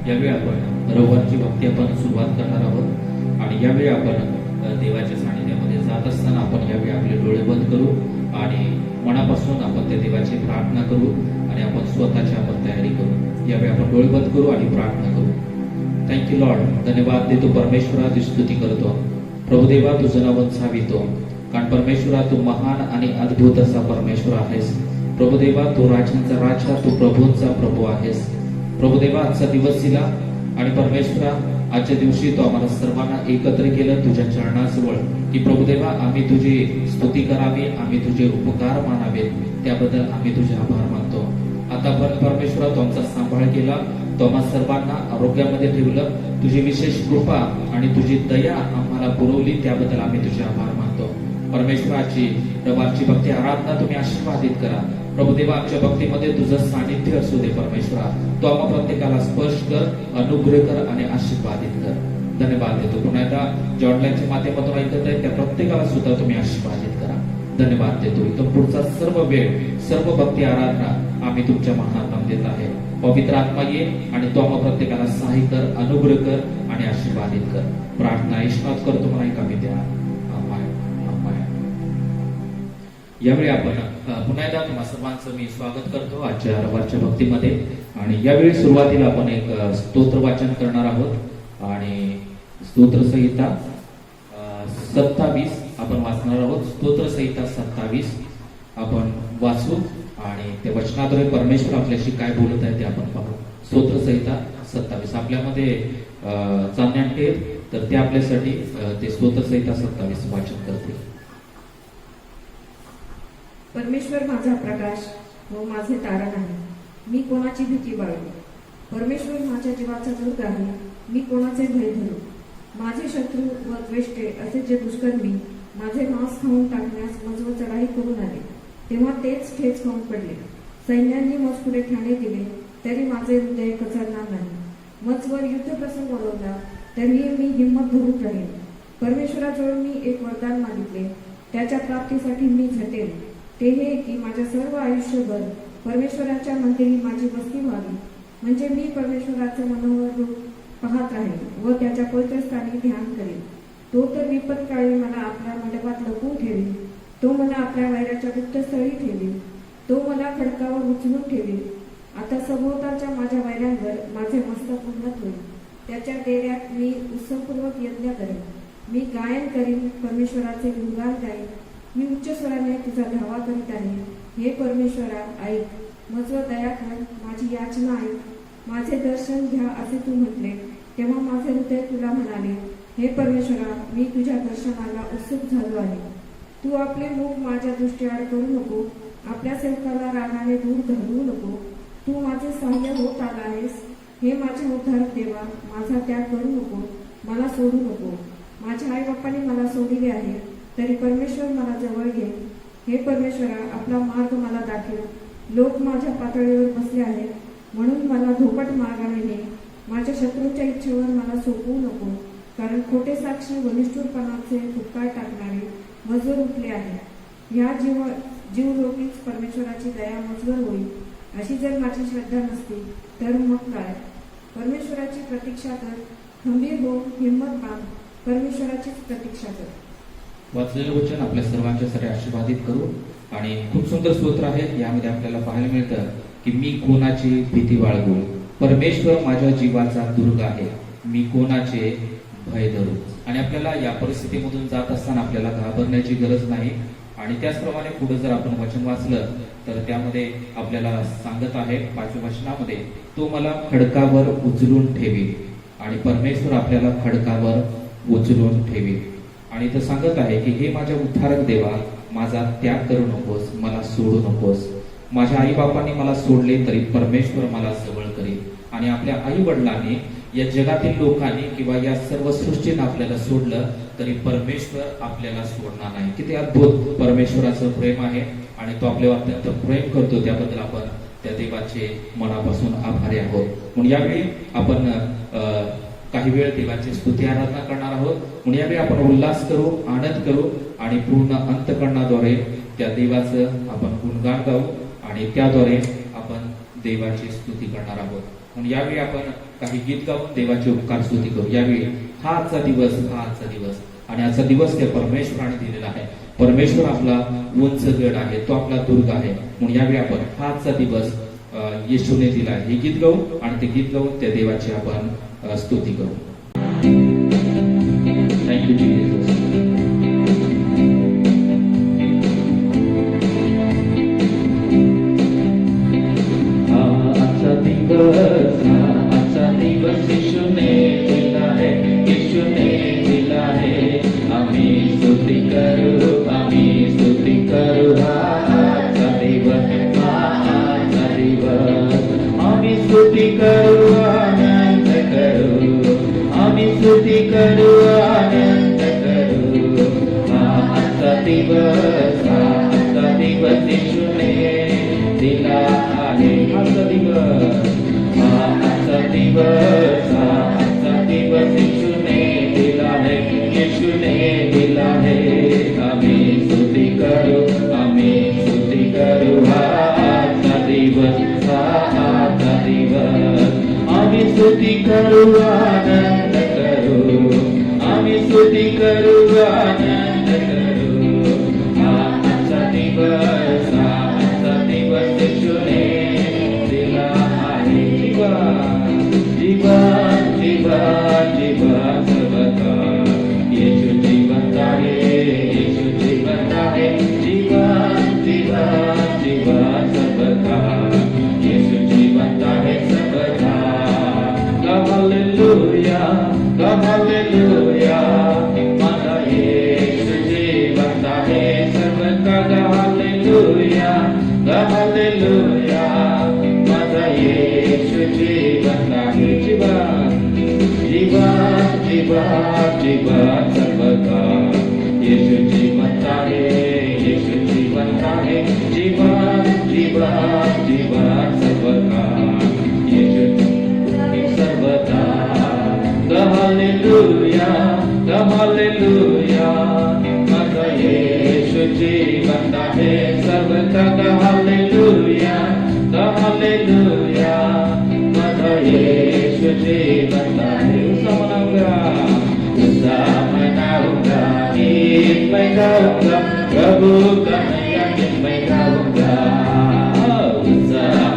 यावेळी आपण रविवारची भक्ती आपण सुरुवात करणार आहोत आणि यावेळी आपण देवाच्या सानिध्यामध्ये जात असताना आपण यावेळी आपले डोळे बंद करू आणि मनापासून आपण त्या देवाची प्रार्थना करू आणि आपण स्वतःची आपण तयारी करू। यावेळी आपण डोळे बंद करू आणि प्रार्थना करू। थँक्यू लॉर्ड, धन्यवाद देतो परमेश्वरा, तुझी स्तुती करतो प्रभुदेवा, तुझं नाव सावितो कारण परमेश्वरा तू महान आणि अद्भुत असा परमेश्वर आहेस। प्रभुदेवा तू राजांचा राजा, तू प्रभूंचा प्रभू आहेस। प्रभुदेवा आजचा दिवस दिला आणि परमेश्वरा आजच्या दिवशी तो आम्हाला सर्वांना एकत्र केलं तुझ्या चरणाजवळ की प्रभुदेवा आम्ही तुझी स्तुती करावी, आम्ही तुझे उपकार मानावेत, त्याबद्दल आम्ही तुझे आभार मानतो। आतापर्यंत परमेश्वरा तो आमचा सांभाळ केला, तो आम्हा सर्वांना आरोग्यामध्ये ठेवलं, तुझी विशेष कृपा आणि तुझी दया आम्हाला पुरवली, त्याबद्दल आम्ही तुझे आभार मानतो। परमेश्वराची रविवारची भक्ती आराधना तुम्ही आशीर्वादित करा प्रभुदेवा, आमच्या भक्तीमध्ये तुझं सानिध्य असू दे परमेश्वरा, तो आम्हा प्रत्येकाला स्पर्श कर, अनुग्रह कर आणि आशीर्वादित कर। धन्यवाद देतो पुन्हा एकदा जे ऑनलाईनच्या माध्यमातून ऐकत आहेत त्या प्रत्येकाला सुद्धा तुम्ही आशीर्वादित करा। धन्यवाद देतो, इथं पुढचा सर्व वेळ सर्व भक्ती आराधना आम्ही तुमच्या महानात देत आहे। पवित्र आत्मा ये आणि तो आम्हा प्रत्येकाला सहाय्य कर, अनुग्रह कर आणि आशीर्वादित कर। प्रार्थना ईश्वरात करतो मला एका द्या। यावेळी आपण पुन्हा एकदा तुम्हा सर्वांचं मी स्वागत करतो आजच्या रविवारच्या भक्तीमध्ये आणि यावेळी सुरुवातीला आपण एक स्तोत्र वाचन करणार आहोत आणि स्तोत्र संहिता 27 आपण वाचणार आहोत। स्तोत्र संहिता 27 आपण वाचू आणि त्या वचनाद्वारे परमेश्वर आपल्याशी काय बोलत आहे ते आपण पाहू। स्तोत्र संहिता 27 आपल्यामध्ये जाणण्यात तर ते आपल्यासाठी ते स्तोत्र संहिता 27 वाचन करते। परमेश्वर माझा प्रकाश व माझे तारण आहे, मी कोणाची भीती बाळगू। परमेश्वर माझ्या जीवाचा दुर्ग आहे, मी कोणाचे भय धरू। माझे शत्रू व द्वेष्टे असे जे दुष्कर्मी माझे मांस खाऊन टाकण्यास मजवर चढाई करून आले, तेव्हा तेच ठेच खाऊन पडले। सैन्यांनी मजपुढे ठाणे दिले तरी माझे हृदय कचरणार नाही। मजवर युद्ध प्रसंग ओढवला तरीही मी हिंमत धरून राहील। परमेश्वराजवळ मी एक वरदान मागितले, त्याच्या प्राप्तीसाठी मी झटेल। ते हे की माझ्या सर्व आयुष्यभर परमेश्वराच्या मंदिरी माझी वस्ती व्हावी, म्हणजे मी परमेश्वराचे मनोहर रूप पाहत राहील व त्याच्या पवित्र स्थानी ध्यान करेल। तो तर विपत काळी मला आपल्या मंडपात लपवून ठेवेल, तो मला आपल्या वैराच्या गुप्तस्थळी ठेवेल, तो मला खडकावर उचलून ठेवेल। आता सभोवतालच्या माझ्या वैरांवर माझे मस्तक उन्नत होईल, त्याच्या डेऱ्यात मी उत्सवपूर्वक यज्ञ करेन। मी गायन करीन, परमेश्वराचे गुणगान गाईन, मी उच्च स्वराने तुझा धावा करीत आहे। हे परमेश्वरा ऐक, मजवर दया कर, माझी याचना ऐक। माझे दर्शन घ्या असे तू म्हटले, तेव्हा माझे हृदय तुला म्हणाले, हे परमेश्वरा मी तुझ्या दर्शनाला उत्सुक झालो आहे। तू आपले मुख माझ्या दृष्टीआड करू नको, आपल्या सेवकाला रागाने दूर घालवू नको। तू माझे सहाय्य होत आला आहेस, हे माझे उद्धारक देवा, माझा त्याग करू नको, मला सोडू नको। माझ्या आई बाप्पांनी मला सोडिले आहे, तरी परमेश्वर मला जवळ घे। हे परमेश्वरा आपला मार्ग मला दाखव, लोक माझ्या पातळीवर बसले आहेत म्हणून मला धोपट मार्गाने ने। माझ्या शत्रूंच्या इच्छेवर मला सोपवू नको, कारण खोटे साक्षी व निष्ठुरपणाचे फुटकार टाकणारे मजवर उठले आहे। ह्या जीवलोकीच परमेश्वराची दया मजवर होईल, अशी जर माझी श्रद्धा नसती तर मग काय। परमेश्वराची प्रतीक्षा कर, खंबीर हो, हिंमत बांध, परमेश्वराचीच प्रतीक्षा कर। वाचलेलं वचन आपल्या सर्वांच्यासाठी आशीर्वादित करू आणि खूप सुंदर स्तोत्र आहे। यामध्ये आपल्याला पाहायला मिळतं की मी कोणाची भीती बाळगू, परमेश्वर माझ्या जीवाचा दुर्ग आहे, मी कोणाचे भय धरू। आणि आपल्याला या परिस्थितीमधून जात असताना आपल्याला घाबरण्याची गरज नाही। आणि त्याचप्रमाणे पुढे जर आपण वचन वाचलं तर त्यामध्ये आपल्याला सांगत आहे 5व्या वचनामध्ये, तो मला खडकावर उचलून ठेवी आणि परमेश्वर आपल्याला खडकावर उचलून ठेवी। आणि तो सांगत आहे की हे माझ्या उद्धारक देवा, माझा त्याग करू नकोस, मला सोडू नकोस। माझ्या आई बापांनी मला सोडले तरी परमेश्वर मला जवळ करेल। आणि आपल्या आई वडिलांनी, या जगातील लोकांनी किंवा या सर्व सृष्टीने आपल्याला सोडलं तरी परमेश्वर आपल्याला सोडणार नाही। किती अद्भुत परमेश्वराचं प्रेम आहे आणि तो आपल्यावर अत्यंत प्रेम करतो, त्याबद्दल आपण त्या देवाचे मनापासून आभारी आहोत। म्हणून यावेळी आपण काही वेळ देवाची स्तुती आराधना करणार आहोत। म्हणून यावेळी आपण उल्हास करू, आनंद करू आणि पूर्ण अंतःकरणाद्वारे त्या देवाचं आपण गुणगान गाऊ आणि त्याद्वारे आपण देवाची स्तुती करणार आहोत. म्हणून यावेळी आपण काही गीत गाऊन देवाची उपकार स्तुती करू. यावेळी हा आजचा दिवस आणि आजचा दिवस ते परमेश्वराने दिलेला आहे. परमेश्वर आपला उंच गड आहे, तो आपला दुर्ग आहे. म्हणून यावेळी आपण हा आजचा दिवस येशूने दिला आहे हे गीत गाऊ आणि ते गीत गाऊन त्या देवाची आपण स्तुती करू. Thank you Jesus. आजचा दिवस येशूने दिला आहे, येशूने दिला आहे. आम्ही स्तुती करू हा आजचा दिवस, आजचा दिवस. आम्ही स्तुती करू, आनंद करू. आम्ही स्तुती करू, आनंद करू. आजचा दिवस, आजचा दिवस येशूने दिला आहे. आजचा दिवस, आजचा दिवस, आजचा दिवस येशूने दिला आहे, येशूने दिला आहे. आम्ही स्तुती करू हा आजचा दिवस, आजचा दिवस. आम्ही स्तुती करू, आनंद करू. आम्ही स्तुती करू, आनंद करू. आजचा दिवस, आजचा दिवस येशूने दिला आहे. जीवन जीवन जीवन सर्वदा येशू जिवंत आहे, येशू जिवंत आहे. जीवन जीवन जीवन सर्वदा येशू जिवंत आहे सर्वदा. Hallelujah, hallelujah. माझा येशू जिवंत आहे सर्वदा. Hallelujah, hallelujah. माझा येशू जिवंत आहे. जीवन जीवन जीवन जीवन सर्वदा येशू जिवंत आहे, येशू जिवंत आहे. जीवन जीवन जीवन सर्वदा येशू सर्वदा. Hallelujah, hallelujah. माझा येशू जिवंत आहे सर्वदा. Hallelujah, hallelujah. माझा येशू जिवंत आहे. मनाऊंगा गीत मैं गाऊंगा, प्रभु का नया गीत मैं गाऊंगा.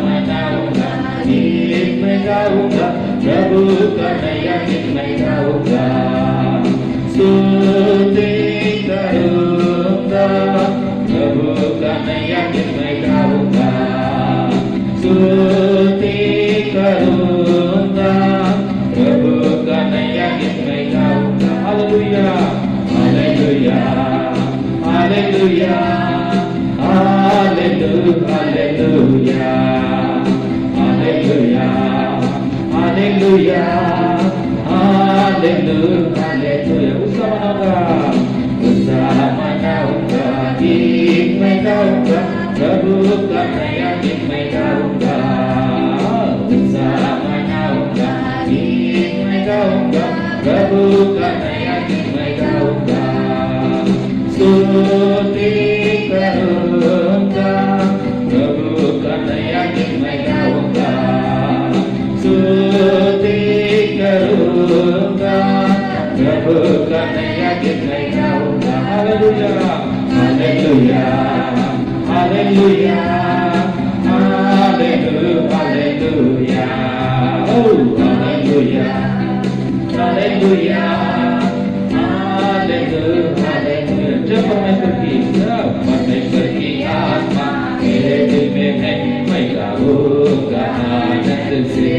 मनाऊंगा गीत मैं गाऊंगा, प्रभु का नया गीत मैं गाऊंगा. स्तुति करूंगा, प्रभु का नया गीत मैं गाऊंगा. स्तुति करूंगा, प्रभु का नया गीत मैं गाऊंगा. Hallelujah, hallelujah, hallelujah, hallelujah, hallelujah, hallelujah, hallelujah, hallelujah. उत्साह मनाऊंगा गीत मैं गाऊंगा, प्रभु का नया गीत मैं गाऊंगा. उत्साह मनाऊंगा गीत मैं गाऊंगा, प्रभु का नया गीत मैं गाऊंगा. स्तुति करूंगा, प्रभु का नया गीत मैं गाऊंगा. स्तुति करूंगा, प्रभु का नया गीत मैं गाऊंगा. Hallelujah, hallelujah, hallelujah, hallelujah, hallelujah. Hallelujah, hallelujah, hallelujah, hallelujah. जब परमेश्वर की आत्मा मेरे दिल में है, मैं गाऊंगा आनंद से.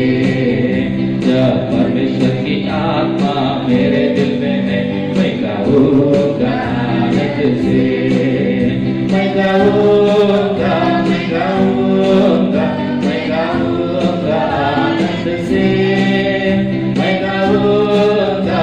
जब परमेश्वर की आत्मा मेरे दिल में है, मैं गाऊंगा आनंद से. मैं गाऊंगा, मैं गाऊंगा, मैं गाऊंगा आनंद से. मैं गाऊंगा,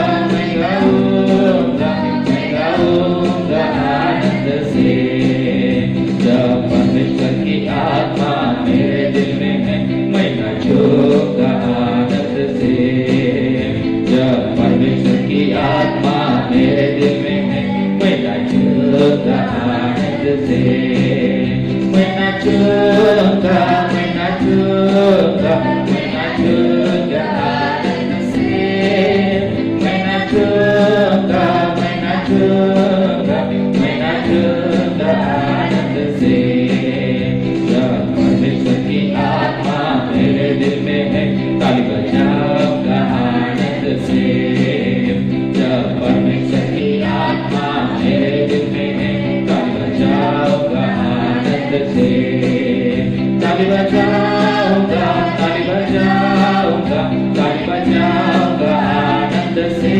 बजाऊंगा, ताली बजाऊंगा, ताली बजाऊंगा आनंद से,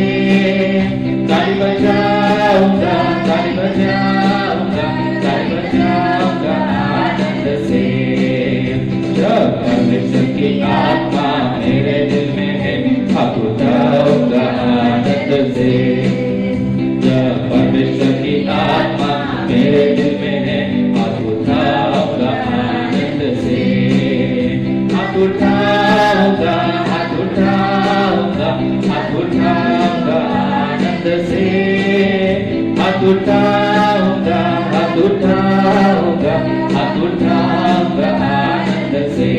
ताली बजाऊंगा, ताली बजाऊंगा, ताली बजाऊंगा आनंद से। जब परमेश्वर की आत्मा मेरे दिल में है, हाथ उठाऊंगा आनंद से। जब परमेश्वर की आत्मा मेरे दिल में है, हाथ उठाऊंगा आनंद से। हाथ उठाऊंगा, हाथ उठाऊंगा, हाथ उठाऊंगा आनंद से। हाथ उठाऊंगा, हाथ उठाऊंगा, हाथ उठाऊंगा आनंद से।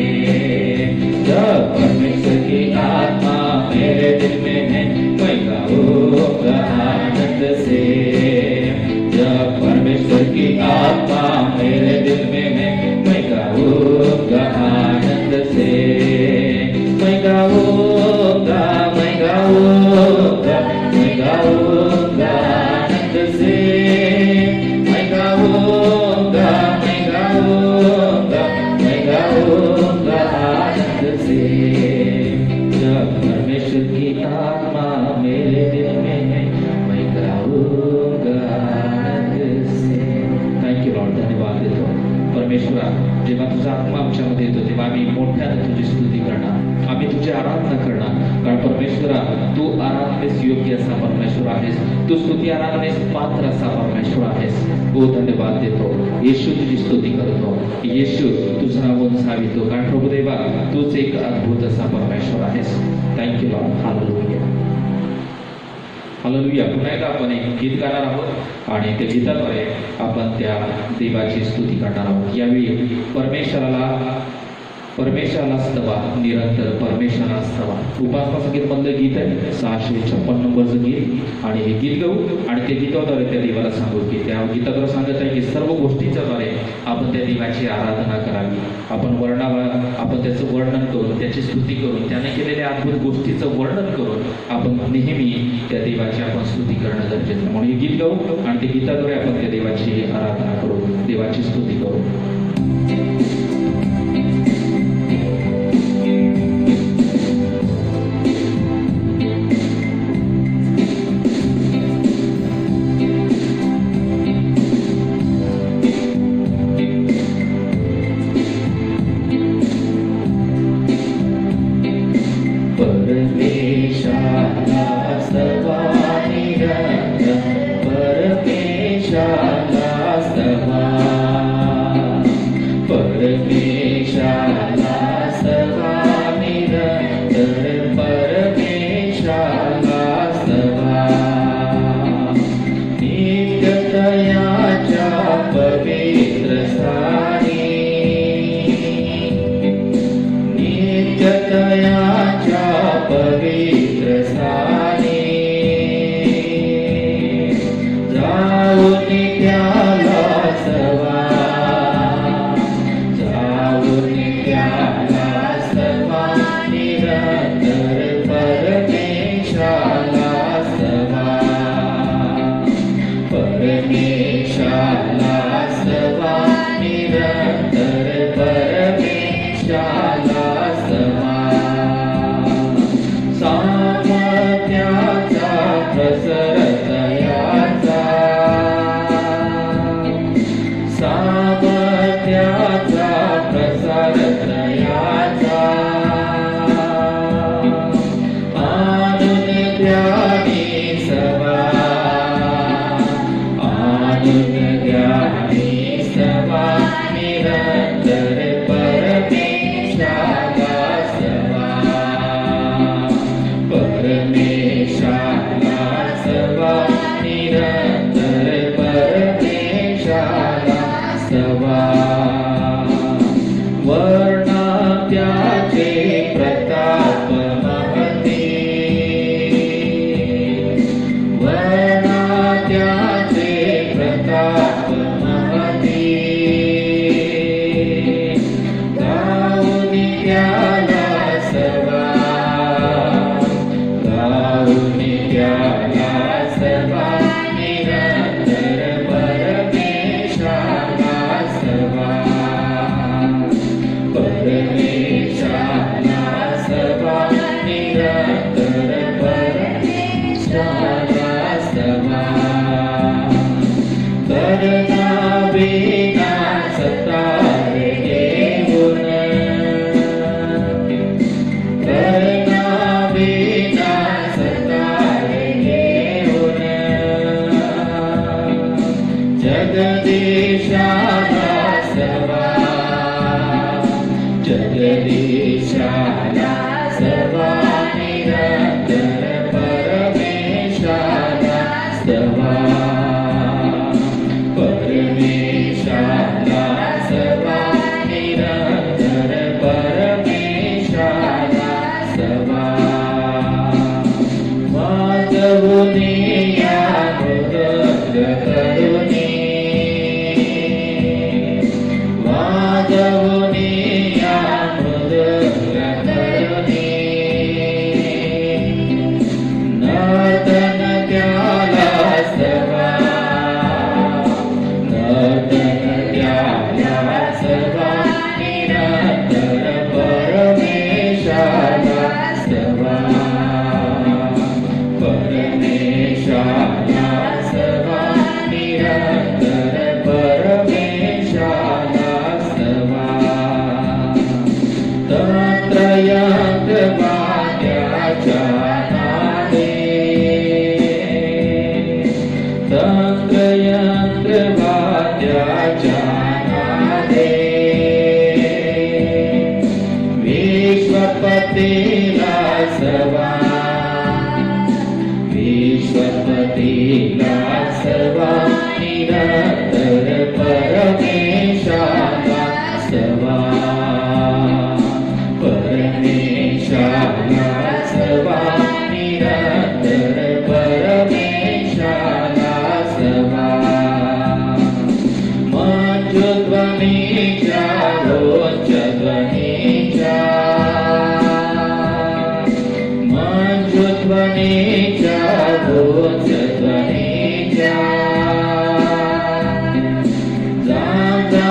जब परमेश्वर की आत्मा मेरे दिल में है, मैं गाऊंगा आनंद से। जब परमेश्वर की आत्मा मेरे दिल में है, मैं गाऊंगा आनंद से। मैं गाऊंगा, मैं गाऊंगा, मैं गाऊंगा आनंद से। मैं गाऊंगा, मैं गाऊंगा, मैं गाऊंगा आनंद से। जब परमेश्वर की आत्मा मेरे दिल में है, मैं गाऊंगा आनंद से। थँक्यू लॉर्ड, धन्यवाद देतो परमेश्वरा। जेव्हा तुझा आत्मा आमच्यामध्ये येतो तेव्हा आम्ही मोठ्याने तुझी स्तुती करणार, आम्ही तुझी आराधना करणार, कारण परमेश्वरा तू आराधनेस योग्य असा परमेश्वर आहेस, तू स्तुती आराधनेस पात्र असा परमेश्वर आहेस। हो धन्यवाद देतो येशू, तुझी स्तुती करतो येशू, तुझं नाव उंचावितो, कारण प्रभुदेवा तूच एक अद्भुत असा परमेश्वर आहेस। Thank you Lord, hallelujah hallelujah. पुन्हा एकदा आपण एक गीत गाणार आहोत आणि त्या गीताद्वारे आपण त्या देवाची स्तुती करणार आहोत। यावेळी परमेश्वराला स्तवा, निरंतर परमेश्वराला स्तवा, उपासना संगीतमधलं गीत आहे 656 नंबरचं गीत, आणि हे गीत गाऊ आणि त्या गीताद्वारे त्या देवाला सांगू की त्या गीताद्वारे सांगत आहे की सर्व गोष्टींच्याद्वारे आपण त्या देवाची आराधना करावी। आपण त्याचं वर्णन करून, त्याची स्तुती करून, त्याने केलेल्या अद्भुत गोष्टीचं वर्णन करून आपण नेहमी त्या देवाची आपण स्तुती करणं गरजेचं आहे। म्हणून हे गीत गाऊ आणि त्या गीताद्वारे आपण त्या देवाची आराधना करू, देवाची स्तुती करू। वर्णात्या परदेशाला स्तवा निरंतर परमेशाला स्तवा परमेशाला स्तवा निरंतर परमेशाला स्तवा माधवुनी या मृदंग करुणी माधवुनी या मृदंग करुणी नर्तन त्याला स्तवा नर्तन त्याला स्तवा निरंतर परमेशाला स्तवा परमेशाला स्तवा निरंतर परमेशाला स्तवा तत्रयंत वाद्याच्या नादे तत्रयंत वाद्याच्या नादे विश्वपतीला स्तवा विश्वपतीला स्तवा निरंतर परमेशाला स्तवा परमेशाला स्तवा निरंतर परमेशाला स्तवा मंजुध्वनीच्या रोचध्वनीच्या मंजुध्वनीच्या रोचध्वनीच्या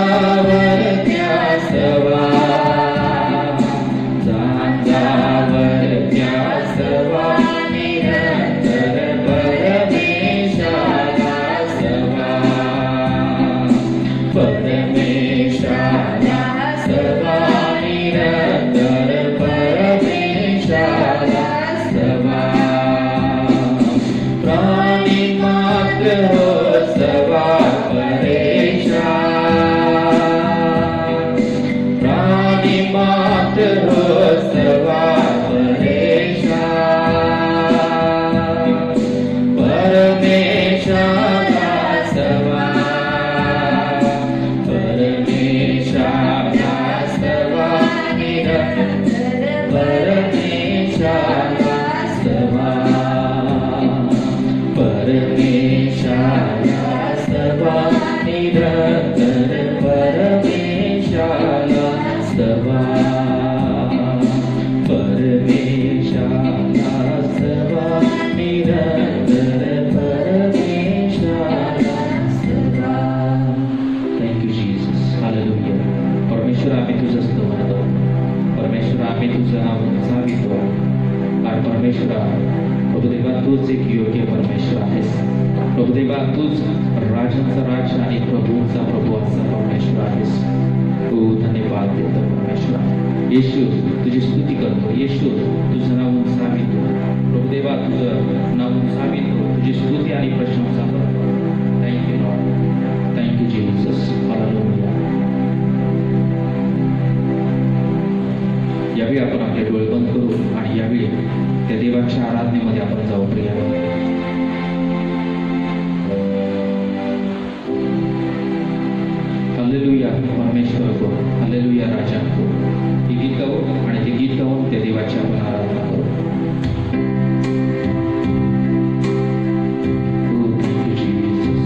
जांजावरत्या स्तवा जांजावरत्या स्तवा निरंतर परमेशाला स्तवा परमेशाला स्तवा निरंतर परमेशाला स्तवा प्राणी मात्र हो स्तवा परेशान प्राणी मात्र हो स्तवा परेशान परमेशाला स्तवा परमेशाला स्तवा निरंतर परमेशाला स्तवा परमेशाला स्तवा निरंतर परमेशाला स्तवा परमेशाला स्तवा निरंतर परमेशाला स्तवा. Thank you Jesus. हालेलुया. परमेश्वर आम्ही तुझं स्तव म्हणतो. परमेश्वर आम्ही तुझं नाव उंचावितो. आणि परमेश्वरा प्रभुदेवा तूच एक योग्य परमेश्वर आहेस. प्रभुदेवा तूच राजांचा राज आणि प्रभूंचा प्रभू असा परमेश्वर आहेस. तू धन्यवाद देतो परमेश्वरा. येशू तुझी स्तुती करतो. येशू तुझं नाव उंचावितो. प्रभुदेवा तुझं नाव उंचावितो. तुझी स्तुती आणि प्रशंसा करतो. Thank you Lord. Thank you Jesus. Hallelujah. यावेळी आपण आपले डोळे बंद करू आणि यावेळी त्या देवाच्या आराधनेमध्ये आपण जाऊ. प्रिया हालेलुया परमेश्वर को, हालेलुया राजा को. हे गीत गाऊ आणि ते गीत गाऊन त्या देवाची आपण आराधना करू. Oh, thank you, Jesus.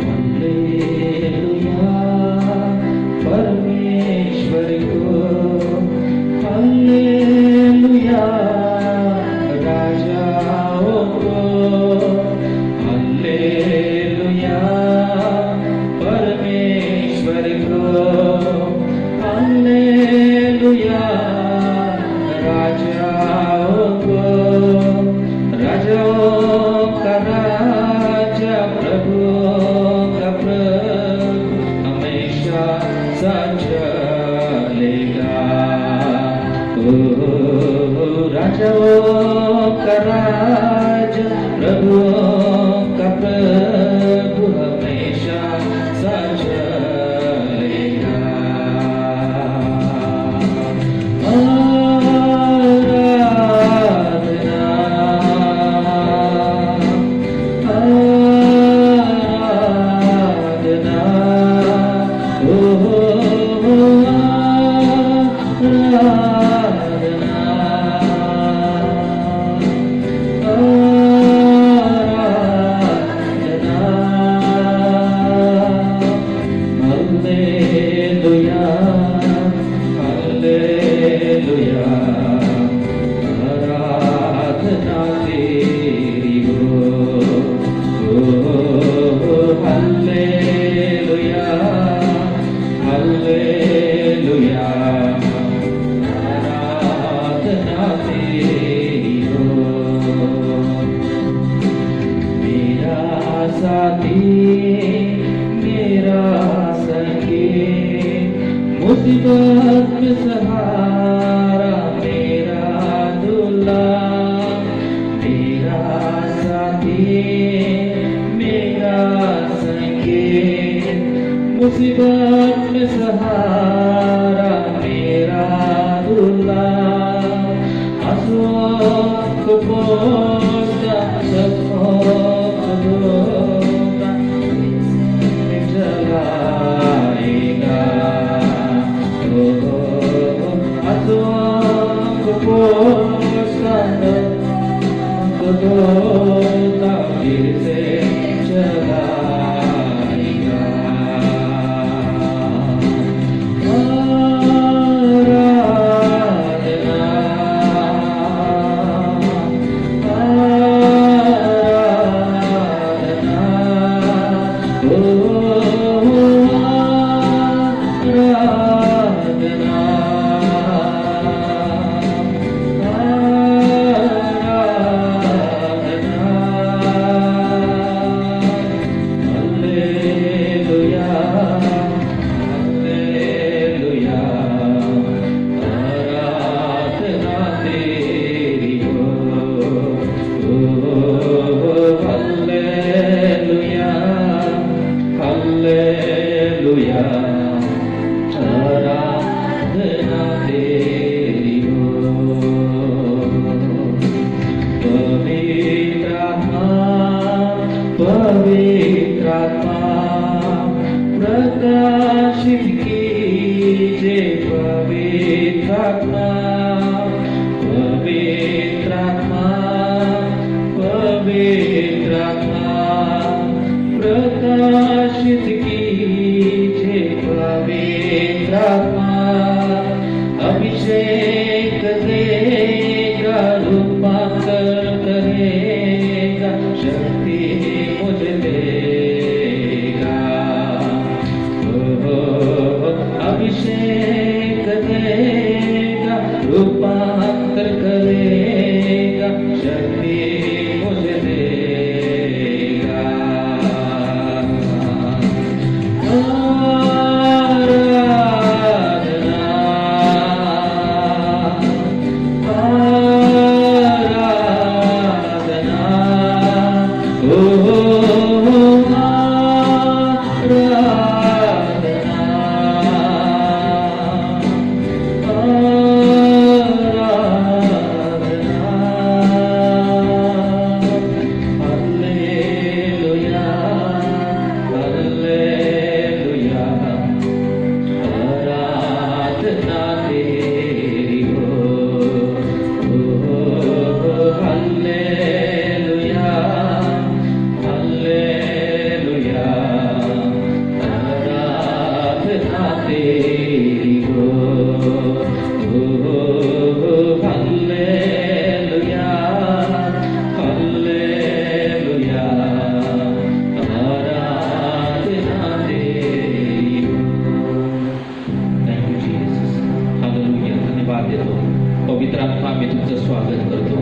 Hallelujah. राजा प्रभुओं का प्रभु हमेशा सच चलेगा। आराधना आराधना ओ आराधना हालेलुया हालेलुया आराधना तेरी हो हालेलुया हालेलुया आराधना तेरी हो। मेरा साथी मेरा संगी मुसीबत में सहारा मेरा दूल्हा मेरा साथी मेरा संगी मुसीबत में सहारा मेरा दूल्हा आंसुओं को पोंछता सबको धोता जलाएगा ओ आंसुओं को पोंछता सबको धोता फिर से जलाएगा। हालेलुया आराधना तेरी हो। पवित्र आत्मा प्रकाशित कीजिए पवित्र आत्मा पवित्र आत्मा पवित्र आत्मा प्रकाशित कीजिए पवित्र आत्मा अभिषेक देगा रूपांतर करेगा शक्ति मुझे देगा अभिषेक देगा रूपांतर करेगा शक्ति मुझे देगा। आराधना आराधना ओ आराधना हालेलुया हालेलुया आराधना तेरी हो हालेलुया हालेलुया आराधना तेरी हो हालेलुया हालेलुया आराधना तेरी हो। थँक यू जीसस हालेलुया धन्यवाद देतो। पवित्र आत्मा मी तुमचं स्वागत करतो।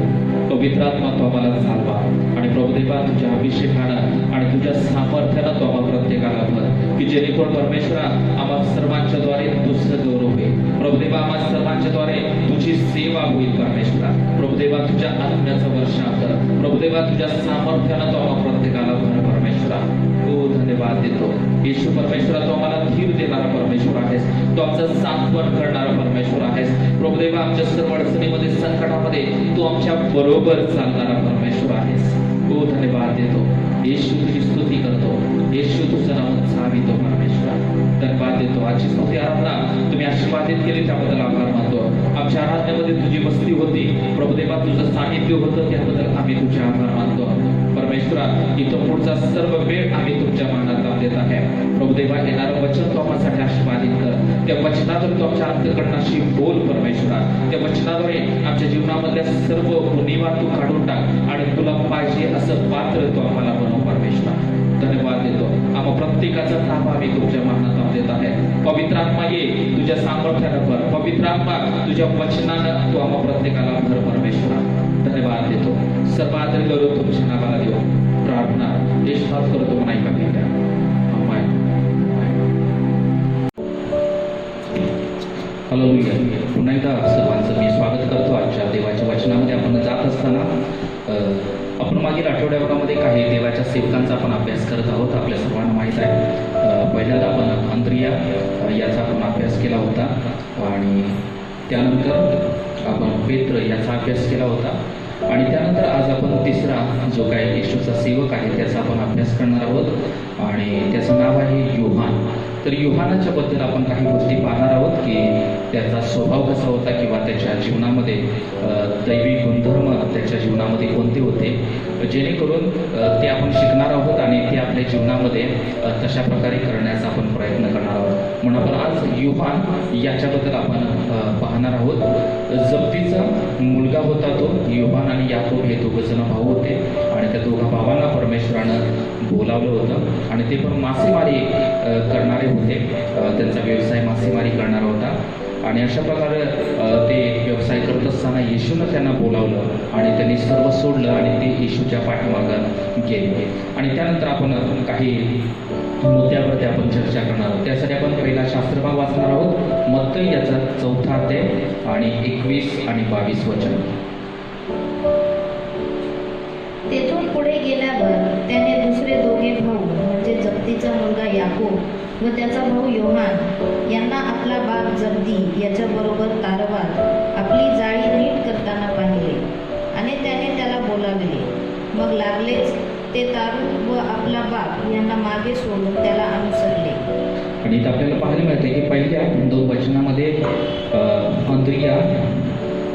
पवित्र आत्मा तो आम्हाला चालवा आणि प्रभुदेवा तुझ्या अभिषेकानं आणि तुझ्या सामर्थ्यानं तो आम्हा प्रत्येकाला भर की जेणेकरून परमेश्वरा आम्हा सर्वांच्या द्वारे दुसरं गौरव होईल प्रभुदेवा आम्हा सर्वांच्या द्वारे तुझी सेवा होईल परमेश्वरा. प्रभुदेवा तुझ्या आत्म्याचं वर्षाव कर. प्रभुदेवा तुझ्या सामर्थ्यानं तो आम्हा प्रत्येकाला भर परमेश्वरा. हो धन्यवाद देतो येशू परमेश्वरा. तो आम्हाला धीर देणारा परमेश्वर आहेस. तो आमचं सांत्वन करणारा परमेश्वर आहेस. प्रभुदेवा आमच्या सर्व अडचणीमध्ये संकटामध्ये तू आमच्या बरोबर चालणारा परमेश्वर आहेस. हो धन्यवाद देतो येशू. तुझी स्तुती करतो येशू. तुझं नाव चावितो परमेश्वरा. धन्यवाद देतो आजची स्तुती आराधना तुम्ही आशीर्वादित केली त्याबद्दल आभार मानतो. आमच्या आराधनेमध्ये तुझी वस्ती होती प्रभुदेवा. तुझं सानिध्य होतं त्याबद्दल आम्ही तुझे आभार मानतो परमेश्वरा. इथं पुढचा सर्व वेळ आम्ही तुमच्या मनात लावलेत आहे प्रभुदेवा. येणारं वचन तो आम्हासाठी आशीर्वादित कर. त्या वचनाद्वारे तो आमच्या अंतःकरणाशी बोल परमेश्वरा. त्या वचनाद्वारे आमच्या जीवनामधल्या सर्व उणीवा तू काढून टाक आणि तुला पाहिजे असं पात्र तो आम्हाला बनव परमेश्वरा. धन्यवाद देतो आम्हा प्रत्येकाचा ताबा आम्ही तुमच्या मनात देत आहे. पवित्र आत्मा ये तुझ्या सामर्थ्यानं भर. पवित्र आत्मा तुझ्या वचनानं तू आम्हा प्रत्येकाला भर परमेश्वरा. धन्यवाद देतो. सर्व आदर गौरव तुमच्या नावाला देऊ. प्रार्थना देशभाग करतो नाही का भेटा. हालेलुया. पुन्हा एकदा सर्वांचं मी स्वागत करतो. आजच्या देवाच्या वचनामध्ये आपण जात असताना आपण मागील आठवड्याभरामध्ये काही देवाच्या सेवकांचा आपण अभ्यास करत आहोत. आपल्या सर्वांना माहीत आहे पहिल्यांदा आपण अंद्रिया याचा आपण अभ्यास केला होता आणि त्यानंतर आपण पेत्र याचा अभ्यास केला होता आणि त्यानंतर आज आपण तिसरा जो काय येशूचा सेवक आहे त्याचा आपण अभ्यास करणार आहोत आणि त्याचं नाव आहे योहान. तर योहानाच्या बद्दल आपण काही गोष्टी पाहणार आहोत की त्याचा स्वभाव कसा होता किंवा त्याच्या जीवनामध्ये दैवी गुणधर्म त्याच्या जीवनामध्ये कोणते होते जेणेकरून ते आपण शिकणार आहोत आणि ते आपल्या जीवनामध्ये तशा प्रकारे करण्याचा आपण प्रयत्न करणार आहोत. म्हणून आपण आज योहान याच्याबद्दल आपण पाहणार आहोत. जब्दीचा मुलगा होता तो योहान आणि याकोब हे दोघं जण भाऊ होते आणि त्या दोघा भावांना परमेश्वरानं बोलावलं होतं आणि ते पण मासेमारी करणारे होते. त्यांचा व्यवसाय मासेमारी करणारा होता आणि अशा प्रकारे ते व्यवसाय करत असताना येशूनं त्यांना बोलावलं आणि त्यांनी सर्व सोडलं आणि ते येशूच्या पाठीमागं गेले. आणि त्यानंतर आपण काही मुद्द्यावरती आपण चर्चा करणार आहोत. त्यासाठी आपण पहिला शास्त्रभाग वाचणार आहोत. मत्ती याचा 4 अध्याय आणि 21 आणि 22 वचन. तेथून पुढे गेल्यावर त्याने दुसरे दोघे भाऊ म्हणजे जब्दीचा मुलगा याकोब व त्याचा भाऊ योहान यांना आपला बाप जब्दी याच्याबरोबर तारवात आपली जाळी नीट करताना पाहिले आणि त्याने त्याला बोलावले. मग लागलेच ते तारू व आपला बाप यांना मागे सोडून त्याला अनुसरले. आणि इथं आपल्याला पाहायला मिळते की पहिल्या 2 वचनामध्ये अंद्रिया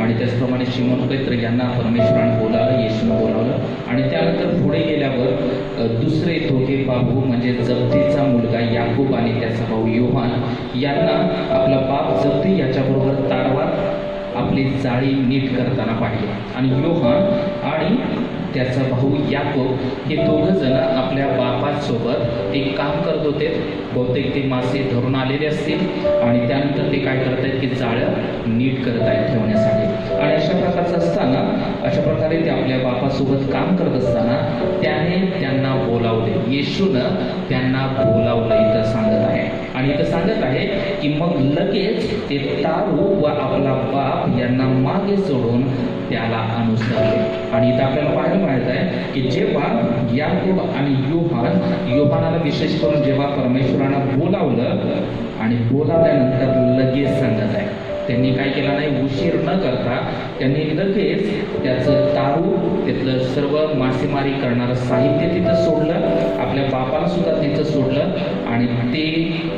आणि त्याचप्रमाणे शिमोन पेत्र यांना परमेश्वरानं बोलावलं, येशूनं बोलावलं आणि त्यानंतर पुढे गेल्यावर दुसरे दोघे भाऊ म्हणजे जब्दीचा मुलगा याकूब आणि त्याचा भाऊ योहान यांना आपला बाप जब्दी याच्याबरोबर तारवात आपली जाळी नीट करताना पाहिले. आणि योहान आणि त्याचा भाऊ याकोब हे दोघं जण आपल्या बापासोबत एक काम करत होते. बहुतेक ते मासे धरून आलेले असतील आणि त्यानंतर ते काय करत आहेत की जाळं नीट करत आहेत ठेवण्यासाठी. आणि अशा प्रकारचं असताना अशा प्रकारे ते आपल्या बापासोबत काम करत असताना त्याने त्यांना बोलावले. येशूनं त्यांना बोलावलं इथं सांगत आहे. आणि इथं सांगत आहे की मग लगेच ते तारू व आपला बाप यांना मागे सोडून त्याला अनुसरले. आणि इथं आपल्याला पाहायला मिळत आहे की जेव्हा याकोब आणि योहानाला विशेष करून जेव्हा परमेश्वरानं बोलावलं आणि बोलावल्यानंतर लगेच सांगत आहे त्यांनी काय केलं नाही, उशीर न करता त्यांनी लगेच त्याचं तारू तिथलं सर्व मासेमारी करणारं साहित्य तिथं सोडलं, आपल्या बापाला सुद्धा तिथं सोडलं आणि ते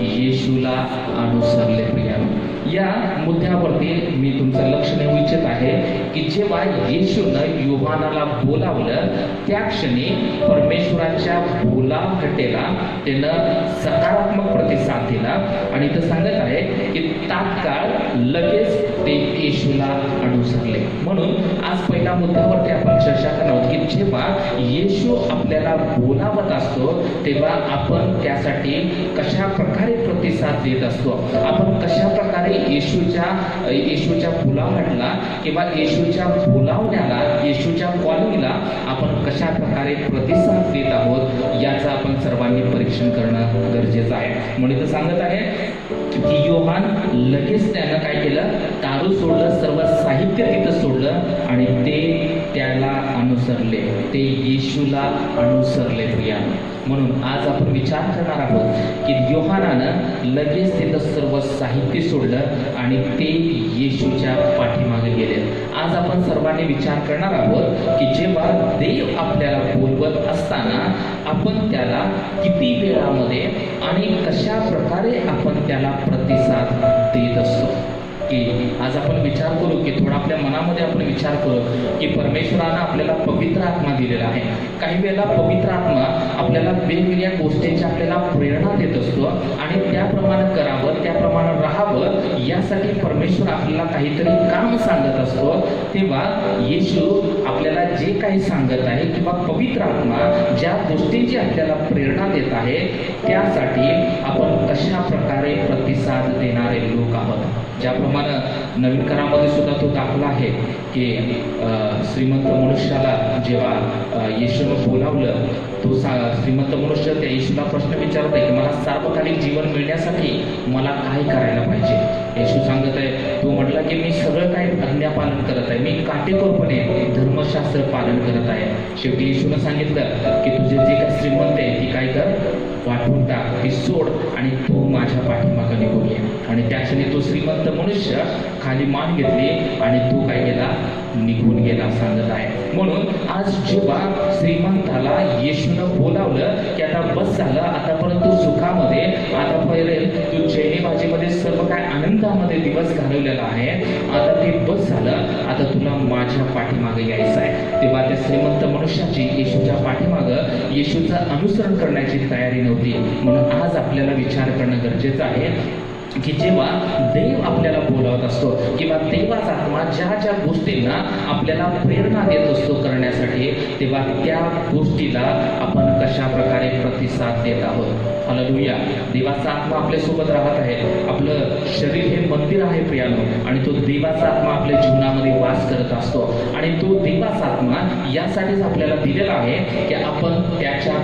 येशूला अनुसरले. प्रियानो, या मुद्द्यावरती मी तुमचं लक्ष नेऊ इच्छित आहे की जेव्हा येशूनं योहानाला बोलावलं त्या क्षणी परमेश्वराच्या बोलावटेला त्यानं सकारात्मक प्रतिसाद दिला. आणि इथं सांगत आहे की तात्काळ लगेच ते येशूला अनुसरले. म्हणून आज पहिल्या मुद्द्यावरती आपण चर्चा करणार आहोत की जेव्हा जेव्हा येशू आपल्याला बोलावत असतो तेव्हा आपण त्यासाठी कशा प्रकारे प्रतिसाद देत असतो, आपण कशा प्रकारे येशूच्या बोलावण्याला किंवा येशूच्या बोलावण्याला, येशूच्या कॉलिंगला आपण कशा प्रकारे प्रतिसाद देत आहोत याचं आपण सर्वांनी परीक्षण करणं गरजेचं आहे. म्हणून तर सांगत आहे की योहान लगेच त्यानं काय केलं, दारू सोडलं, सर्व साहित्य तिथं सोडलं आणि ते त्याला अनुसरले, ते येशूला अनुसरले प्रियानो. म्हणून आज आपण विचार करणार आहोत की योहानानं लगेच तिथं सर्व साहित्य सोडलं आणि ते येशूच्या पाठीमागे गेले. आज आपण सर्वांनी विचार करणार आहोत की जेव्हा देव आपल्याला बोलवत असताना आपण त्याला किती वेळामध्ये आणि कशा प्रकारे आपण त्याला प्रतिसाद देत असतो. की आज आपण विचार करू की थोडा आपल्या मनामध्ये आपण विचार करू की परमेश्वरानं आपल्याला पवित्र आत्मा दिलेला आहे. काही वेळेला पवित्र आत्मा आपल्याला वेगवेगळ्या गोष्टींची आपल्याला प्रेरणा देत असतो आणि त्याप्रमाणे करावं, त्याप्रमाणे राहावं यासाठी परमेश्वर आपल्याला काहीतरी काम सांगत असतो. तेव्हा येशू आपल्याला जे काही सांगत आहे किंवा पवित्र आत्मा ज्या गोष्टींची आपल्याला प्रेरणा देत आहे त्यासाठी आपण कशा प्रकारे प्रतिसाद देणारे लोक आहोत. ज्याप्रमाणे नवीन करामध्ये सुद्धा तो दाखला आहे की श्रीमंत मनुष्याला जेव्हा येशूनं बोलावलं, तो श्रीमंत मनुष्य त्या येशूला प्रश्न विचारत आहे की मला सार्वकालिक जीवन मिळण्यासाठी मला काय करायला पाहिजे. येशू सांगत आहे, तो म्हटला की मी सगळं काही आज्ञापालन करत आहे, मी काटेकोरपणे धर्मशास्त्र पालन करत आहे. शेवटी येशूनं सांगितलं की तुझे जे काही श्रीमंत आहे ती काय कर, वाटून टाक, ती सोड आणि तू माझ्या पाठीमागे निघून ये. आणि त्या क्षणी तो श्रीमंत मनुष्य खाली मान घेतली आणि तो काय केला, निघून गेला सांगत आहे. म्हणून आज जेव्हा श्रीमंताला येशूनं बोलावलं की आता बस झालं, आतापर्यंत तू सुखामध्ये, आतापर्यंत तू चैनीबाजीमध्ये सर्व काय आनंदामध्ये दिवस घालवलेला आहे, आता ते बस झालं, आता तुला माझ्या पाठीमागे यायचं आहे. तेव्हा त्या श्रीमंत मनुष्याची येशूच्या पाठीमागं येशूचं अनुसरण करण्याची तयारी नव्हती. म्हणून आज आपल्याला विचार करणं गरजेचं आहे की जेव्हा देव आपल्याला बोलावत असतो किंवा देवाचा आत्मा ज्या ज्या गोष्टींना आपल्याला प्रेरणा देत असतो करण्यासाठी, तेव्हा त्या गोष्टीला आपण कशा प्रकारे प्रतिसाद देत आहोत. हालेलुया. देवाचा आत्मा आपल्यासोबत राहत आहे. आपलं शरीर हे मंदिर आहे प्रियानो आणि तो देवाचा आत्मा आपल्या जीवनामध्ये वास करत असतो आणि तो देवाचा आत्मा यासाठीच आपल्याला दिलेला आहे की आपण त्याच्या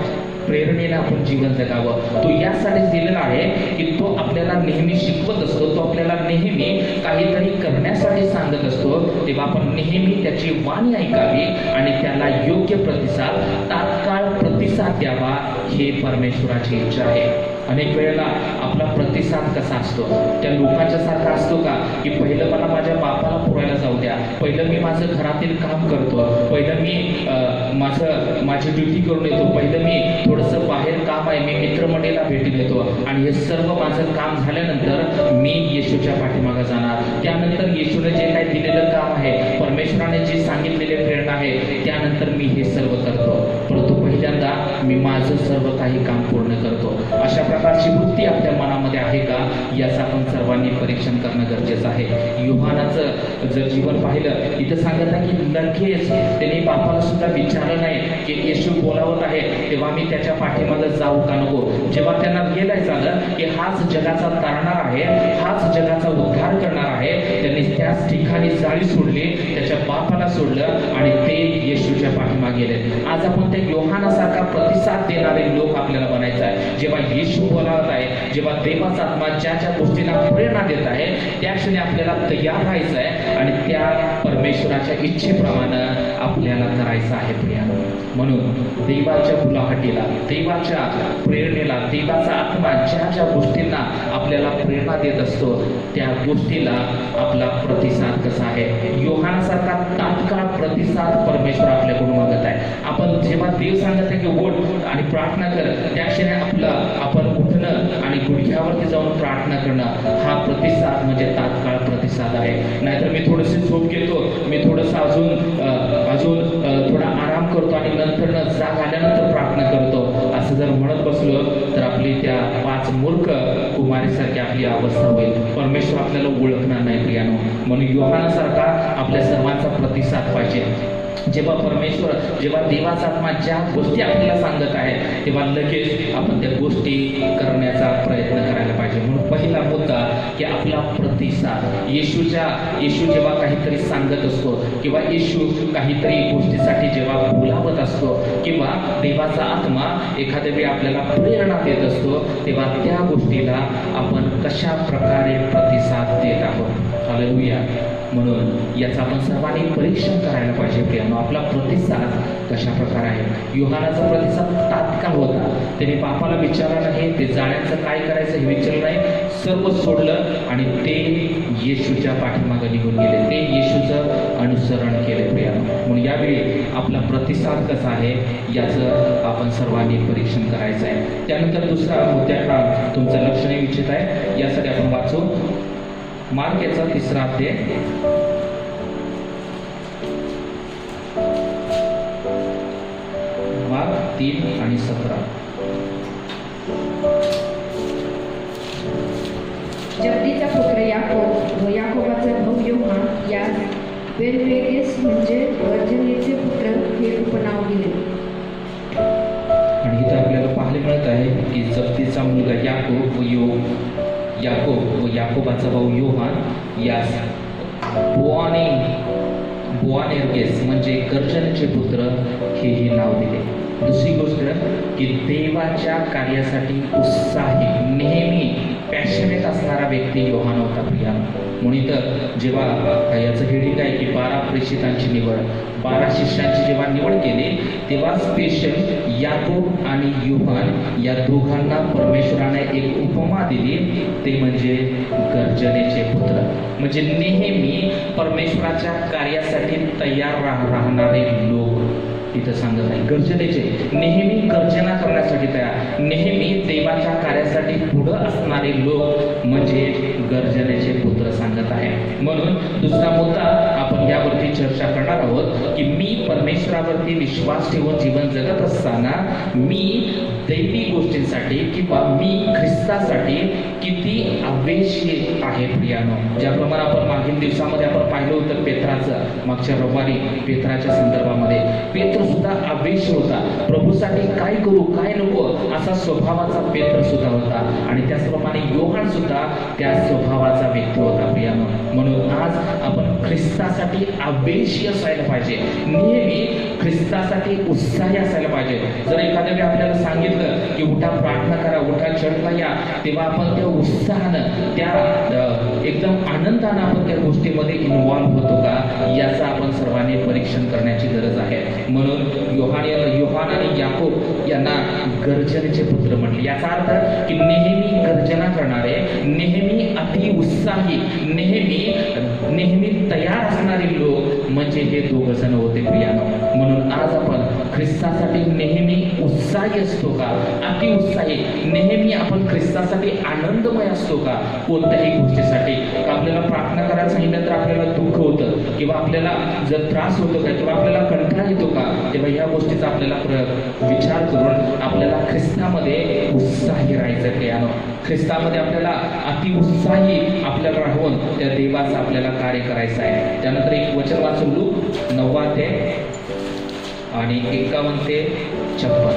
प्रेरणेने आपण जीवन जगावं. तो यासाठीच दिलेला आहे की तो आपल्याला नेहमी शिकवत असतो, तो आपल्याला नेहमी काहीतरी करण्यासाठी सांगत असतो. तेव्हा आपण नेहमी त्याची वाणी ऐकावी आणि त्याला योग्य प्रतिसाद, तात्काळ प्रतिसाद द्यावा, हे परमेश्वराची इच्छा आहे. अनेक वेळेला आपला प्रतिसाद कसा असतो, त्या लोकांच्या सारखा असतो का की पहिलं मला माझ्या बापाला पुरायला जाऊ द्या, पहिलं मी माझं घरातील काम करतो, पहिलं मी माझी ड्युटी करून येतो, पहिलं मी थोडंसं बाहेर काम आहे, मी मित्रमंडळीला भेटून येतो आणि हे सर्व माझं काम झाल्यानंतर मी येशूच्या पाठीमागे जाणार. त्यानंतर येशूने जे काही दिलेलं काम आहे, परमेश्वराने जी सांगितलेली प्रेरणा आहे, त्यानंतर मी हे सर्व करतो. परंतु पहिल्यांदा मी माझं सर्व काही काम पूर्ण करतो. अशा प्रकारची वृत्ती आपल्या मनामध्ये आहे का, याचं आपण सर्वांनी परीक्षण करणं गरजेचं आहे. योहानाचं जर जीवन पाहिलं, इथं सांगत आहे की लगेच त्यांनी बापाला सुद्धा विचारलं नाही की येशू बोलावत आहे तेव्हा मी त्याच्या पाठीमागे जाऊ का नको. जेव्हा त्यांना रिअलाइज झालं की हाच जगाचा तारणार आहे, हाच जगाचा उद्धार करणार आहे, त्यांनी त्याच ठिकाणी जाळी सोडली, त्याच्या बापाला सोडलं आणि ते येशूच्या पाठीमागे गेले. आज आपण त्या योहानासारखा प्रतिसाद देणारे लोक आपल्याला बनायचं आहे. जेव्हा येशू बोलावत आहे, जेव्हा देवाचा आत्मा ज्या ज्या गोष्टींना प्रेरणा देत आहे, त्या क्षणी आपल्याला तयार राहायचं आहे आणि त्या परमेश्वराच्या इच्छेप्रमाणे आपल्याला करायचं आहे प्रियानो. म्हणून देवाच्या मुलाखतीला, देवाच्या प्रेरणेला, देवाचा आत्मा ज्या ज्या गोष्टींना आपल्याला प्रेरणा देत असतो त्या गोष्टीला आपला प्रतिसाद कसा आहे. योहानासारखा तात्काळ प्रतिसाद परमेश्वर आपल्याकडून मागत आहे. आपण जेव्हा देव सांगत आहे की ओढ आणि प्रार्थना कर, त्या क्षणी आपण उठणं आणि गुडघ्यावरती जाऊन प्रार्थना करणं हा प्रतिसाद म्हणजे तात्काळ प्रतिसाद आहे. नाहीतर मी थोडंसं झोप घेतो, मी थोडंसं अजून थोडा आराम करतो आणि नंतर जाग आल्यानंतर प्रार्थना करतो, असं जर म्हणत बसलो तर आपली त्या 5 मूर्ख कुमारीसारखी आपली अवस्था होईल. परमेश्वर आपल्याला ओळखणार नाही प्रियानो. म्हणून योहानासारखा आपल्या सर्वांचा प्रतिसाद पाहिजे. जेव्हा देवाचा आत्मा ज्या गोष्टी आपल्याला सांगत आहे तेव्हा लगेच आपण त्या गोष्टी करण्याचा प्रयत्न करायला पाहिजे. म्हणून पहिला मुद्दा की आपला प्रतिसाद. येशू जेव्हा काहीतरी सांगत असतो किंवा येशू काहीतरी गोष्टीसाठी जेव्हा बोलावत असतो किंवा देवाचा आत्मा एखाद्या वेळी आपल्याला प्रेरणा देत असतो तेव्हा त्या गोष्टीला आपण कशा प्रकारे प्रतिसाद देत आहोत. हालेलुया. म्हणून याचं आपण सर्वांनी परीक्षण करायला पाहिजे की आपला प्रतिसाद कशा प्रकारे आहे. योहानाचा प्रतिसाद तात्काळ होता. त्याने बापाला विचारलं नाही, ते जाण्याचं काय करायचं हे विचारलं नाही, सर्व सोडलं आणि ते येशूच्या पाठीमागे निघून गेले. ते येशूचं अनुसरण केले प्रियानो. म्हणून यावेळी आपला प्रतिसाद कसा आहे याचं आपण सर्वांनी परीक्षण करायचं आहे. त्यानंतर दुसरा मुद्द्याला तुमचं लक्ष देऊ इच्छित आहे. यासाठी आपण वाचू मार्क याचा 3रा अध्याय मार्क 3 आणि 17. जब्दीचा पुत्र याकोब व याकोबाचा भाऊ योहान यास बेरवेगेस म्हणजे गर्जनेचे पुत्र हे उपनाव दिले. आणि इथं आपल्याला पाहायला मिळत आहे की जब्दीचा मुलगा याकोब व याकोबाचा भाऊ योहान यास बोआनेर्गेस म्हणजे गर्जनेचे पुत्र हेही नाव दिले. दुसरी गोष्ट की देवाच्या कार्यासाठी उत्साही नेहमी पॅशनेट असणारा व्यक्ती योहान होता प्रिया. म्हणून इथं जेव्हा याचं हेडिंग आहे की 12 प्रेषितांची निवड, 12 शिष्यांची जेव्हा निवड केली तेव्हा स्पेशल याकोब आणि योहान या दोघांना परमेश्वराने एक उपमा दिली, ते म्हणजे गर्जनेचे पुत्र. म्हणजे नेहमी परमेश्वराच्या कार्यासाठी तयार राहणारे लोक इथं सांगत आहे. गर्जनेचे नेहमी गर्जना करण्यासाठी तयार, नेहमी देवाच्या कार्यासाठी पुढं असणारे लोक म्हणजे गर्जनेचे पुत्र सांगत आहे. म्हणून दुसरा मुद्दा आपण यावरती चर्चा करणार आहोत की मी परमेश्वरावरती विश्वास ठेवून जीवन जगत असताना मी दैवी गोष्टींसाठी किंवा मी ख्रिस्तासाठी किती आवेशी आहे प्रियानो. ज्याप्रमाणे आपण मागील दिवसामध्ये आपण पाहिलं होतं पेत्राचं, मागच्या रविवारी पेत्राच्या संदर्भामध्ये पेत्र सुद्धा आवेश होता. प्रभूसाठी काय करू काय नको असा स्वभावाचा पेत्र सुद्धा होता. आणि त्याचप्रमाणे योहान सुद्धा त्या स्वभावाचा व्यक्ती होता प्रियानो. म्हणून आज आपण ख्रिस्तासाठी आवेशी असायला पाहिजे, नेहमी ख्रिस्तासाठी उत्साही असायला पाहिजे. जर एखाद्या वेळी आपल्याला सांगितलं की उठा प्रार्थना करा, उठा चर्चला या, तेव्हा आपण त्या उत्साहानं त्या एकदम आनंदानं आपण त्या गोष्टीमध्ये इन्व्हॉल्व्ह होतो का याचं आपण सर्वांनी परीक्षण करण्याची गरज आहे. म्हणून योहान आणि याकोब यांना गर्जनेचे पुत्र म्हटले. याचा अर्थ की नेहमी गर्जना करणारे, नेहमी अति उत्साही, नेहमी तयार असणारे लोक म्हणजे हे 2 जण होते प्रियानो. म्हणून आज आपण ख्रिस्तासाठी नेहमी उत्साही असतो का, अति उत्साही, नेहमी आपण ख्रिस्तासाठी आनंदमय असतो का कोणत्याही गोष्टीसाठी. आपल्याला प्रार्थना करायला सांगितलं तर आपल्याला दुःख होतं किंवा आपल्याला जर त्रास होतो का किंवा आपल्याला कंटाळा येतो का, तेव्हा या गोष्टीचा आपल्याला विचार करून आपल्याला ख्रिस्तामध्ये उत्साही राहायचं प्रियानो. ख्रिस्तामध्ये आपल्याला अति उत्साही आपल्याला राहून त्या देवाचं आपल्याला कार्य करायचं आहे. त्यानंतर एक वचन वाचून लूक 9 अध्याय आणि 51 ते 56.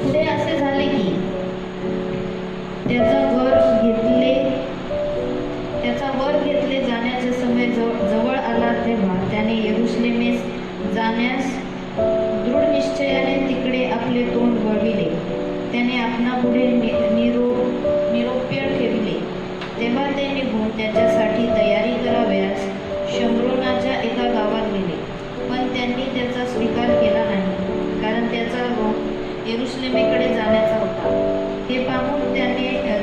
पुढे असे झाले की त्याचा वर घेतले जाण्याचा समय जवळ आला तेव्हा त्याने यरूशलेमेस जाण्यास दृढ निश्चयाने तिकडे आपले तोंड वळविले. त्याने आपणापुढे निरोप्य ठेवले. तेव्हा ते निघून त्याच्यासाठी तयारी करावयास शम्रोनाच्या एका गावात गेले. पण त्यांनी त्याचा स्वीकार केला नाही, कारण त्याचा रोग यरूशलेमेकडे जाण्याचा होता. हे पाहून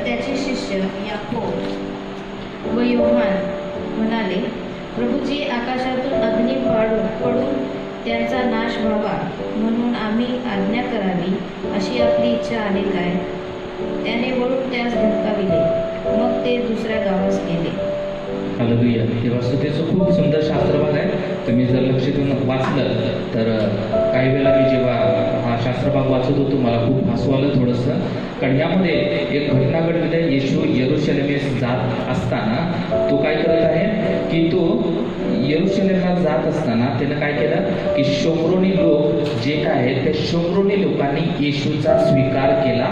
त्याचे शिष्य याकोब व योहान म्हणाले, प्रभूजी, आकाशातून अग्नी पडून त्यांचा नाश व्हावा म्हणून आम्ही आज्ञा करावी अशी आपली इच्छा आहे काय? त्याने वळून त्यास धमकाविले. मग ते दुसऱ्या गावास गेले. हालेलुया. तेव्हा स्तुतीचं खूप सुंदर शास्त्रभाग आहे. तुम्ही जर लक्ष देऊन वाचलं तर काही वेळेला मी जेव्हा हा शास्त्रभाग वाचत होतो मला खूप हसू आलं थोडंसं. कारण यामध्ये एक घटना घडलेली आहे. येशू यरूशलेमेस जात असताना तो काय करत आहे की तो यरूशलेमला जात असताना त्यानं काय केलं की शोमरोनी लोक जे काय आहेत त्या शोमरोनी लोकांनी येशूचा स्वीकार केला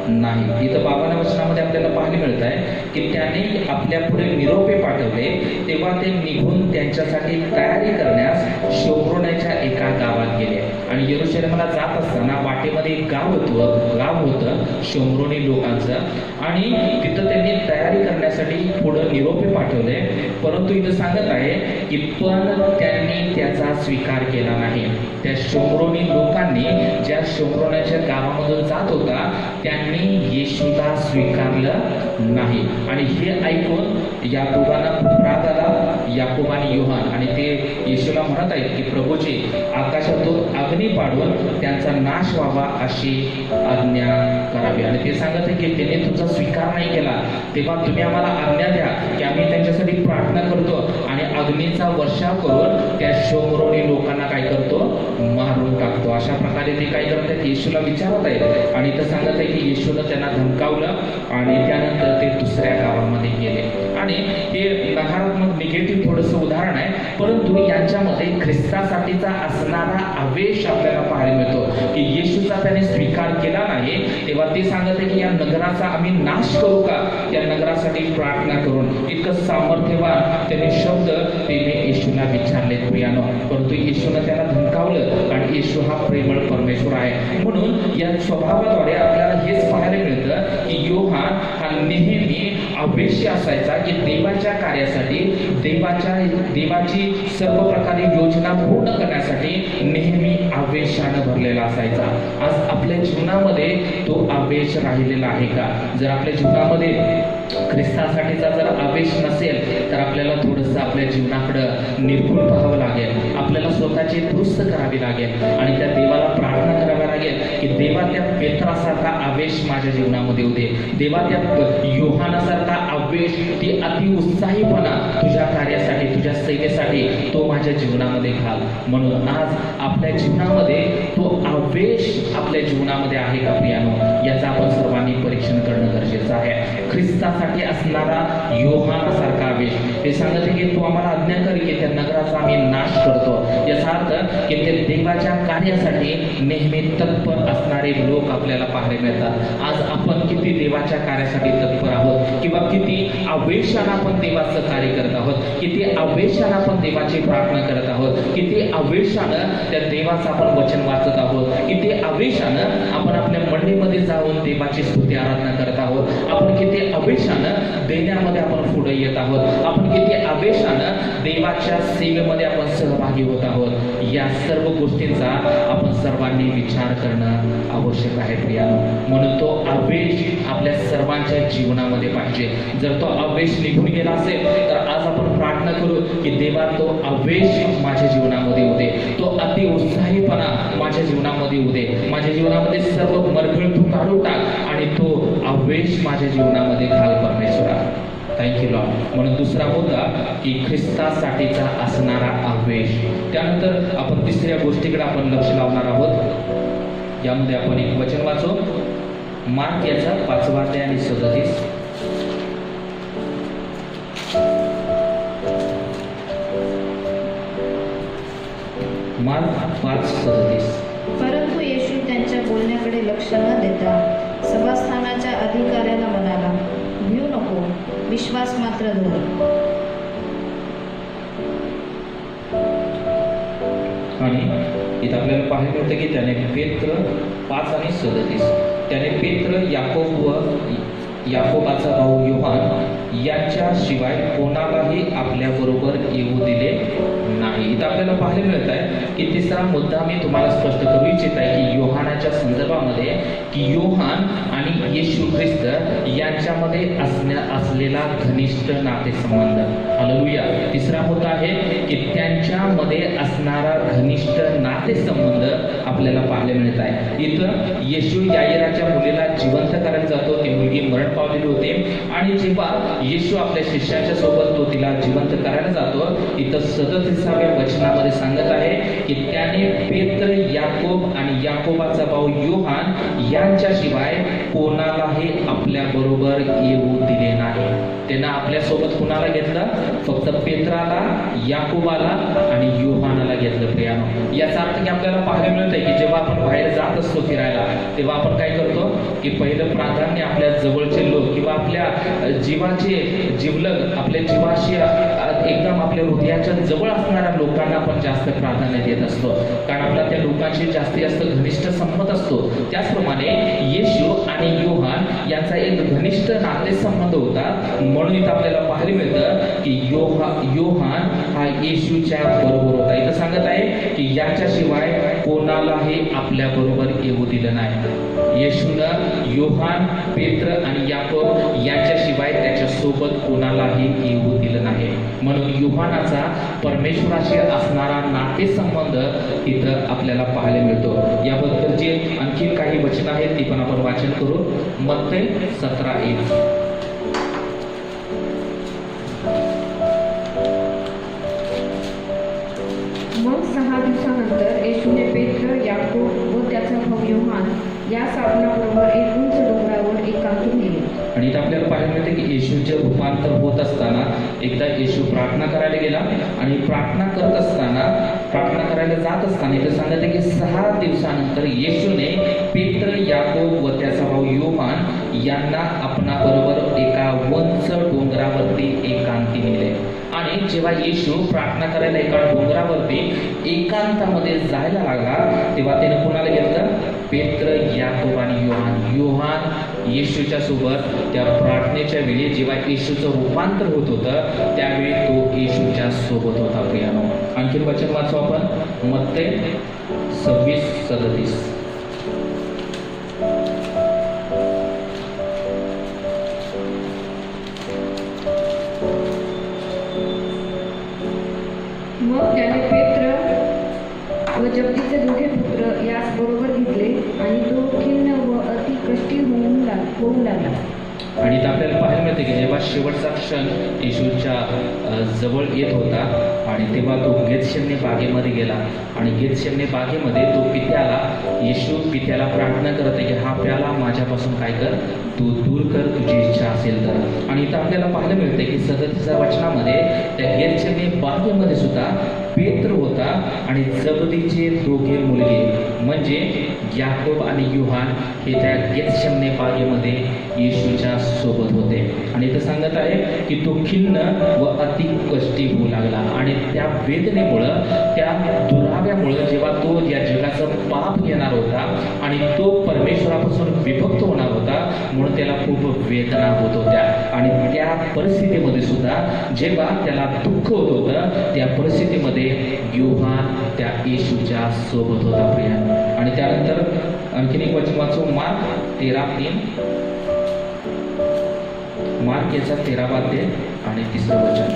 नाही. इथं बाबांच्या वचनामध्ये आपल्याला पाहायला मिळत आहे की त्याने आपल्या पुढे निरोपे पाठवले तेव्हा ते निघून त्यांच्यासाठी तयारी करण्यास शोमरोनाच्या एका गावात गेले. आणि यरूशलेमला जात असताना वाटेमध्ये एक गाव होतं शोमरोनी लोकांचं आणि तिथं त्यांनी तयारी करण्यासाठी पुढं निरोपे पाठवले. परंतु इथं सांगत आहे की पण त्यांनी त्याचा स्वीकार केला नाही. त्या शोमरोनी लोकांनी ज्या शोमरोनाच्या गावामधून जात होता त्यांनी येशूला स्वीकारलं नाही. आणि हे ऐकून या दोघांना खूप राग आला, याकोब आणि योहान. आणि ते येशूला म्हणत आहेत की प्रभूजी आकाशातून अग्नी पाडून त्यांचा नाश व्हावा अशी आज्ञा करावी. आणि ते सांगत आहे की त्याने तुमचा स्वीकार नाही केला तेव्हा तुम्ही आम्हाला आज्ञा द्या की आम्ही त्यांच्यासाठी प्रार्थना करतो आणि अग्नीचा वर्षाव करून त्या शोमरोनी लोकांना काय करतो मारून टाकतो. अशा प्रकारे ते काय करत आहेत येशूला विचारत आहेत. आणि इथं सांगत आहे की येशूनं त्यांना धमकावलं आणि त्यानंतर ते दुसऱ्या गावामध्ये गेले. आणि हे नकारात्मक निगेटिव्ह थोडंसं उदाहरण आहे परंतु यांच्यामध्ये ख्रिस्तासाठीचा असणारा आवेश आपल्याला पाहायला मिळतो की येशूचा त्याने स्वीकार केला नाही तेव्हा ते सांगत आहे की या नगराचा आम्ही नाश करू का, या नगरासाठी प्रार्थना करून. इतकं सामर्थ्यवान त्याने शब्द त्याने येशूला विचारले प्रियानो. परंतु येशूनं त्याला धमकावलं आणि येशू हा प्रेमळ परमेश्वर आहे. म्हणून या स्वभावाद्वारे आपल्याला हेच पाहायला मिळतं की योहान हा नेहमी आवेशी असायचा की देवाच्या कार्यासाठी देवाची सर्व प्रकारे योजना पूर्ण करण्यासाठी नेहमी आवेशानं भरलेला असायचा. आज आपल्या जीवनामध्ये तो आवेश राहिलेला आहे का? जर आपल्या जीवनामध्ये ख्रिस्तासाठीचा जर आवेश नसेल तर आपल्याला थोडंसं आपल्या जीवनाकडं निर्भूल पाहावं लागेल. आपल्याला स्वतःची दुरुस्त करावी लागेल आणि त्या देवाला प्रार्थना करावी लागेल की देवा त्या पेत्रासारखा आवेश माझ्या जीवनामध्ये होते. देवा त्या योहानासारखा आवेश, ती अति उत्साहीपणा तुझ्या कार्यासाठी तुझ्या सेवेसाठी तो माझ्या जीवनामध्ये घाल. म्हणून आज आपल्या जीवनामध्ये तो आवेश आपल्या जीवनामध्ये आहे का प्रियानो, याचं आपण सर्वांनी परीक्षण करणं गरजेचं आहे. ख्रिस्तासाठी असणारा योहानासारखा आवेश. ते सांगत आहे की तू आम्हाला आज्ञा कर की त्या नगराचा आम्ही नाश करतो. याचा अर्थ की ते देवाच्या कार्यासाठी नेहमी तत्पर असणारे लोक आपल्याला पाहायला मिळतात. आज आपण किती देवाच्या कार्यासाठी तत्पर आहोत किंवा किती आवेशानं आपण देवाचं कार्य करत आहोत, किती आवेशानं आपण देवाची प्रार्थना करत आहोत, किती आवेशानं त्या देवाचं आपण वचन वाचत आहोत, किती आवेशानं आपण आपल्या मंडळीमध्ये जाऊन देवाची स्तुती आराधना करत आहोत, आपण किती आवेशानं देण्यामध्ये आपण पुढे येत आहोत, आपण किती आवेशानं देवाच्या सेवेमध्ये आपण सहभागी होत आहोत. या सर्व गोष्टींचा आपण सर्वांनी विचार करणं आवश्यक आहे प्रियानो. म्हणून तो आवेश आपल्या सर्वांच्या जीवनामध्ये पाहिजे. जर तो आवेश निघून गेला असेल तर आज आपण प्रार्थना करू की देवा तो आवेश माझ्या जीवनामध्ये होते, तो अति उत्साहीपणा माझ्या जीवनामध्ये होते, माझ्या जीवनामध्ये सर्व मरगळ तू काढून टाक आणि तो आवेश माझ्या जीवनामध्ये घाल परमेश्वरा. Thank you Lord. म्हणून दुसरा मुद्दा की ख्रिस्तासाठीचा असणारा आवेश. त्यानंतर आपण तिसऱ्या गोष्टीकडे आपण लक्ष लावणार आहोत. यामध्ये आपण एक वचन वाचू, मार्क याचा 5 अध्याय आणि 37. मार्क 5:37. परंतु येशू त्यांच्या बोलण्याकडे लक्ष न देता सभास्थानाच्या अधिकाऱ्याला म्हणाला, भिऊ नको, विश्वास मात्र धर. आणि इथं आपल्याला पाहायला मिळतं की त्याने पेत्र 5 आणि 37 त्याने पेत्र, याकोब व याकोबाचा भाऊ योहान यांच्याशिवाय कोणालाही आपल्याबरोबर येऊ दिले नाही. आहे. इथं आपल्याला पाहायला मिळत आहे की तिसरा मुद्दा मी तुम्हाला स्पष्ट करू इच्छित आहे की योहानाच्या संदर्भामध्ये की योहान आणि येशू ख्रिस्त यांच्यामध्ये असलेला घनिष्ठ नातेसंबंध. हालेलुया. तिसरा मुद्दा आहे की त्यांच्यामध्ये असणारा घनिष्ठ नातेसंबंध आपल्याला पाहायला मिळत आहे. इथं येशू याईराच्या मुलीला जिवंत करायला जातो. ती मुलगी मरण पावलेली होती आणि जेव्हा येशू आपल्या शिष्याच्या सोबत तो तिला जिवंत करायला जातो, इथं 37व्या वचनामध्ये सांगत आहे की त्याने पेत्र, याकोब आणि याकोबाचा भाऊ योहान यांच्याशिवाय कोणालाही आपल्या बरोबर येऊ दिले नाही. त्यानं आपल्या सोबत कुणाला घेतलं? फक्त पेत्राला, याकोबाला आणि योहानाला घेतलं. प्रियानो, याचा अर्थ की आपल्याला पाहायला मिळत आहे की जेव्हा आपण बाहेर जात असतो फिरायला, तेव्हा आपण काय करतो की पहिलं प्राधान्य आपल्या जवळचे लोक किंवा आपल्या जीवाचे जिवलग, आपल्या जीवाशी एकदम आपल्या हृदयाच्या जवळ असणाऱ्या लोकांना आपण जास्त प्राधान्य देत असतो, कारण आपला त्या लोकांशी जास्तीत जास्त घनिष्ठ संबंध असतो. त्याचप्रमाणे येशू आणि योहान यांचा एक घनिष्ठ नातेसंबंध होता. म्हणून इथं आपल्याला पाहायला मिळतं की योहान हा येशूच्या बरोबर होता. इथं सांगत आहे की याच्याशिवाय कोणालाही आपल्या बरोबर येऊ दिलं नाही. येशूनं योहान, पेत्र आणि याकोब यांच्याशिवाय त्याच्या सोबत कोणालाही येऊ दिलं नाही. म्हणून योहानाचा परमेश्वराशी असणारा नातेसंबंध इथं आपल्याला पाहायला मिळतो. याबद्दल जे आणखी काही वचन आहेत ती पण आपण वाचन करू. मत्ते 17:1. मग 6 दिवसानंतर येशूने पेत्र, याकोब व त्याचा भाऊ योहान या साबणाबरोबर एक उंच डोंगरावर एकांकी नेले. आणि इथं आपल्याला पाहायला मिळते की येशूचे रूपांतर होत असताना एकदा येशू प्रार्थना करायला गेला आणि प्रार्थना करायला जात असताना इथं सांगत आहे की 6 दिवसानंतर येशूने पेत्र, याकोब व त्याचा भाऊ योहान यांना आपणाबरोबर एका उंच डोंगरावरती एकांती नेले. आणि जेव्हा येशू प्रार्थना करायला एका डोंगरावरती एकांतामध्ये जायला लागला, तेव्हा त्याने कुणाला घेतलं? पेत्र, याकोब आणि योहान येशूच्या सोबत त्या प्रार्थनेच्या वेळी जेव्हा येशूचं रूपांतर होत होतं त्यावेळी तो येशूच्या सोबत होता. प्रियानो, आणखी वचन वाचू आपण. मत्ते 26:37. मग त्याने पेत्र व जब्दीचे दोघे पुत्र यास बरोबर घेतले आणि तो खिन्न व अति कष्टी होऊ लागला. आणि इथं आपल्याला पाहायला मिळते की जेव्हा शेवटचा क्षण येशूच्या जवळ येत होता आणि तेव्हा तो गेतशेमने बागेमध्ये गेला आणि गेतशेमने बागेमध्ये तो पित्याला प्रार्थना करत आहे की हा प्याला माझ्यापासून काय कर, तू दूर कर, तुझी इच्छा असेल तर. आणि इथं आपल्याला पाहायला मिळते की 37व्या वचनामध्ये त्या गेतशेमने बागेमध्ये सुद्धा पेत्र होता आणि जबदीचे दोघे मुलगे म्हणजे याकोब आणि योहान हे त्या गेतशेमने बागेमध्ये येशूच्या सोबत होते. आणि इथं सांगत आहे की तो खिन्न व अति कष्टी होऊ लागला आणि त्या वेदनेमुळं, त्या दुराव्यामुळं जेव्हा तो या जगाचं पाप घेणार होता आणि तो परमेश्वरापासून विभक्त होणार होता, म्हणून त्याला खूप वेदना होत होत्या. आणि त्या परिस्थितीमध्ये सुद्धा जेव्हा त्याला दुःख होत होतं, त्या परिस्थितीमध्ये योहान त्या येशूच्या सोबत होता. प्रिया, आणि त्यानंतर आणखीन एक वचन वाचू. मार्क 13:3. मार्क याचा 13 आणि 3 वचन.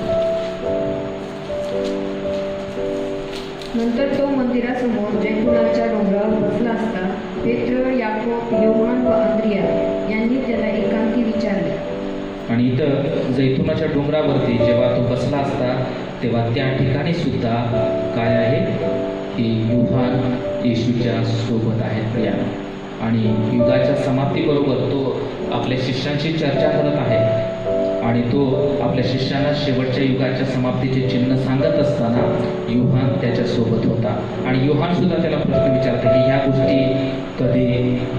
नंतर तो मंदिरासमोर जैतुनाच्या डोंगरावर बसला असता पेत्र, याकोब, योहान व अंद्रिया यांनी त्याला एकांती विचारले. आणि इथं जैतुनाच्या डोंगरावरती जेव्हा तो बसला असता तेव्हा त्या ठिकाणी सुद्धा काय आहे की योहान येशूच्या सोबत आहेत. प्रिया, आणि युगाच्या समाप्तीबरोबर तो आपल्या शिष्यांशी चर्चा करत आहे आणि तो आपल्या शिष्यांना शेवटच्या युगाच्या समाप्तीचे चिन्ह सांगत असताना योहान त्याच्यासोबत होता. आणि योहान सुद्धा त्याला प्रश्न विचारते की ह्या गोष्टी कधी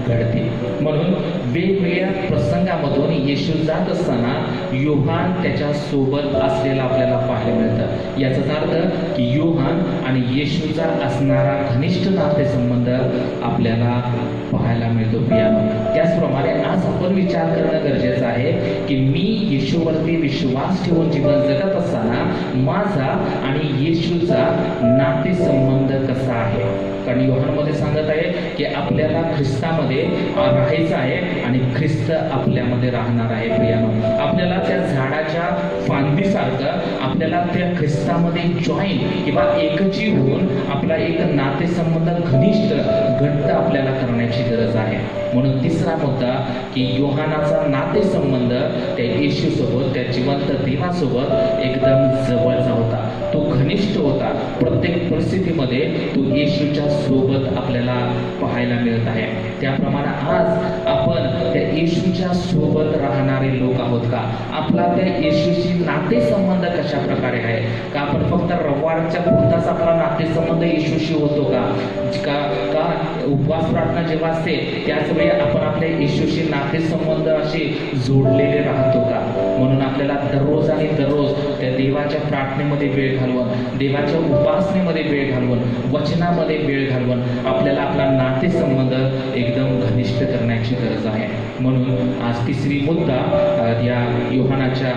घडतील. म्हणून वेगवेगळ्या प्रसंगामधून येशू जात असताना योहान त्याच्या सोबत असलेला आपल्याला पाहायला मिळतं. याचाच अर्थ की योहान आणि येशूचा असणारा घनिष्ठ नातेसंबंध आपल्याला पाहायला मिळतो. प्रियानो, त्याचप्रमाणे आज आपण विचार करणं गरजेचं आहे की मी येशू येशूवरती विश्वास ठेवून जीवन जगत असताना माझा आणि येशूचा नातेसंबंध कसा आहे. कारण योहानमध्ये सांगत आहे की आपल्याला ख्रिस्तामध्ये राहायचं आहे आणि ख्रिस्त आपल्यामध्ये राहणार आहे. प्रियानो, आपल्याला त्या झाडाच्या फांदीसारखं आपल्याला त्या ख्रिस्तामध्ये जॉईन किंवा एकजीव होऊन आपला एक नातेसंबंध घनिष्ठ घट्ट आपल्याला करण्याची गरज आहे. म्हणून तिसरा मुद्दा की योहानाचा नातेसंबंध त्या येशूसोबत, त्या जिवंत देवासोबत एकदम जवळचा होता. तो घनिष्ठ होता. प्रत्येक परिस्थितीमध्ये तो येशूच्या सोबत आपल्याला पाहायला मिळत आहे. त्याप्रमाणे आज आपण त्या येशूच्या सोबत राहणारे लोक आहोत का? आपला त्या येशूशी नातेसंबंध कशा प्रकारे आहे का? आपण फक्त रविवारच्या पुरताच आपला नातेसंबंध येशूशी होतो का? का उपवास प्रार्थना जेव्हा असते त्याच वेळी आपण आपल्या येशूशी नातेसंबंध असे जोडलेले राहतो का? म्हणून आपल्याला दररोज आणि दररोज त्या देवाच्या प्रार्थनेमध्ये वेळ घालवून, देवाच्या उपासनेमध्ये वेळ घालवून, वचनामध्ये वेळ घालवून आपल्याला आपला नातेसंबंध एकदम घनिष्ठ करण्याची गरज आहे. म्हणून आज तिसरी मुद्दा या योहानाच्या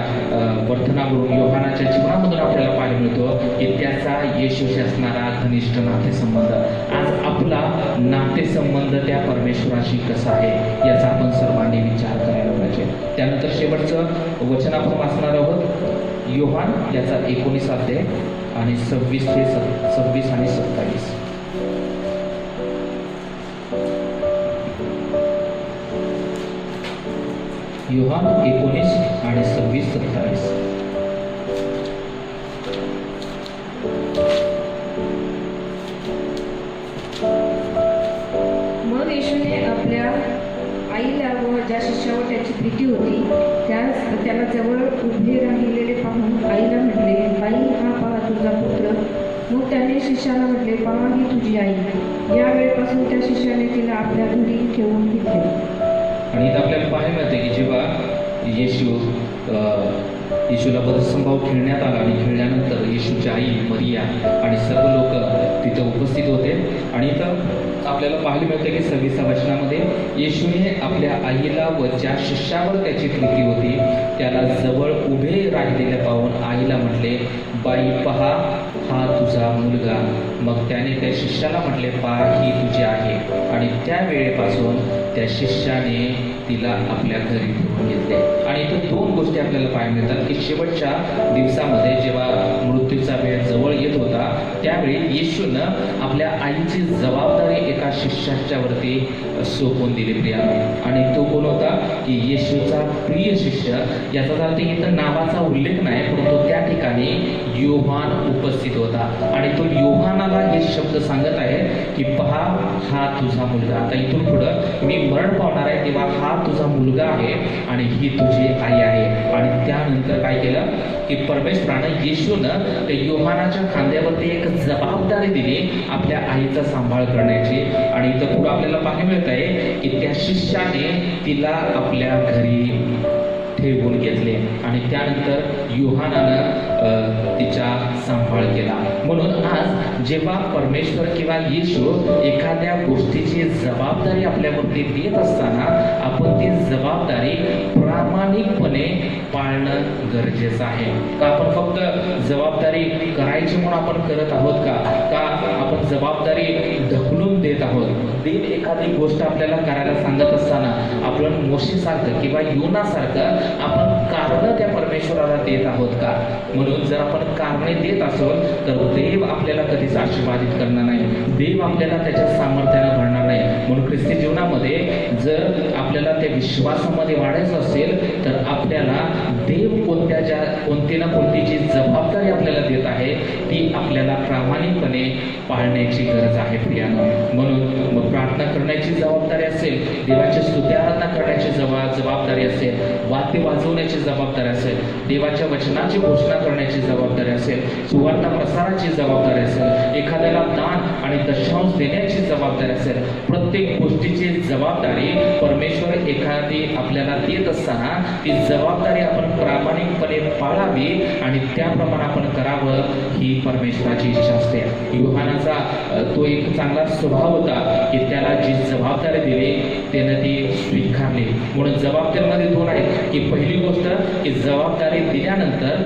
वर्तनावरून, योहानाच्या जीवनामधून आपल्याला पाहायला मिळतो की त्याचा येशूशी असणारा घनिष्ठ नातेसंबंध. आज आपला नातेसंबंध त्या परमेश्वराशी कसा आहे याचा आपण सर्वांनी विचार करायला पाहिजे. त्यानंतर शेवटचं वचन आपण वाचणार आहोत योहान याचा 19 अध्याय आणि 26 आणि 27. योहान 19 आणि 26-27. मग येशूने आपल्या आईला व ज्या शिष्यावर त्याची प्रीती होती त्याला जवळ उभे राहिलेले पाहून आईला म्हटले, बाई, हा पहा तुझा पुत्र. मग त्याने शिष्याला म्हटले, पहा ही तुझी आई. या वेळेपासून त्या शिष्याने तिला आपल्या घरी ठेवून घेतले. आणि इथं आपल्याला पाहायला मिळते की जेव्हा येशूला बदसंभाव खेळण्यात आला आणि खेळल्यानंतर येशूची आई मरिया आणि सर्व लोक तिथे उपस्थित होते. आणि इथं आपल्याला पाहायला मिळते की 26व्या वचनामध्ये येशूने आपल्या आईला व ज्या शिष्यावर त्याची प्रीती होती त्याला जवळ उभे राहिलेले पाहून आईला म्हटले, बाई, पहा हा तुझा मुलगा. मग त्याने त्या शिष्याला म्हटले, पहा ही तुझी आहे. आणि त्या वेळेपासून त्या शिष्याने तिला आपल्या घरी ठेवून घेतले. आणि इथे दोन गोष्टी आपल्याला पाहायला मिळतात की शेवटच्या दिवसामध्ये जेव्हा मृत्यूचा वेळ जवळ येत होता त्यावेळी येशूनं आपल्या आईची जबाबदारी एका शिष्याच्यावरती सोपवून दिली. प्रियानो, आणि तो कोण होता की येशूचा प्रिय शिष्य. याचा अर्थ इथं नावाचा उल्लेख नाही, परंतु त्या ठिकाणी योहान उपस्थित होता. आणि तो योहानाला हे शब्द सांगत आहे की पहा हा तुझा मुलगा. आता इथून पुढं मी मरण पावणार आहे तेव्हा हा तुझा मुलगा आहे आणि ही तुझी आई आहे. आणि त्यानंतर काय केलं की परमेश्वरानं येशूनं त्या योहानाच्या खांद्यावरती एक जबाबदारी दिली आपल्या आईचा सांभाळ करण्याची. आणि इथं पुढं आपल्याला पाहायला मिळत आहे की त्या शिष्याने तिला आपल्या घरी ठेवून घेतले आणि त्यानंतर योहानानं तिचा सांभाळ केला. म्हणून आज जेव्हा परमेश्वर किंवा येशू एखाद्या गोष्टीची जबाबदारी आपल्यावरती देत असताना आपण ती जबाबदारी प्रामाणिकपणे पाळणं गरजेचं आहे. का आपण फक्त जबाबदारी करायची म्हणून आपण करत आहोत का आपण जबाबदारी ढकलून देत आहोत? देव एखादी गोष्ट आपल्याला करायला सांगत असताना आपण मोशेसारखं किंवा योनासारखं आपण कारण त्या परमेश्वराला देत आहोत का? म्हणून जर आपण कारणे देत असेल तर देव आपल्याला कधीच आशीर्वादित करणार नाही. देव आपल्याला त्याच्या सामर्थ्यानं भरणार नाही. म्हणून ख्रिस्ती जीवनामध्ये जर आपल्याला त्या विश्वासामध्ये वाढायचं असेल तर आपल्याला देव कोणती ना कोणती जी जबाबदारी आपल्याला देत आहे ती आपल्याला प्रामाणिकपणे पाळण्याची गरज आहे. प्रियानो, म्हणून मग प्रार्थना करण्याची जबाबदारी असेल, देवाची स्तुती आराधना करण्याची जबाबदारी असेल, वाद्य वाजवण्याची जबाबदारी असेल, देवाच्या वचनाची घोषणा करण्याची जबाबदारी असेल, सुवार्ता प्रसाराची जबाबदारी असेल, एखाद्याला दान आणि दशांश देण्याची जबाबदारी असेल, प्रत्येक गोष्टीची जबाबदारी परमेश्वर एखादी आपल्याला देत असताना ती जबाबदारी आपण प्रामाणिकपणे पाळावी आणि त्याप्रमाणे आपण करावं ही परमेश्वराची इच्छा असते. योहानाचा तो एक चांगला स्वभाव होता की त्याला जी जबाबदारी दिली त्यानं ती स्वीकारली. म्हणून जबाबदारीमध्ये दोन आहेत की पहिली गोष्ट की जबाबदारी दिल्यानंतर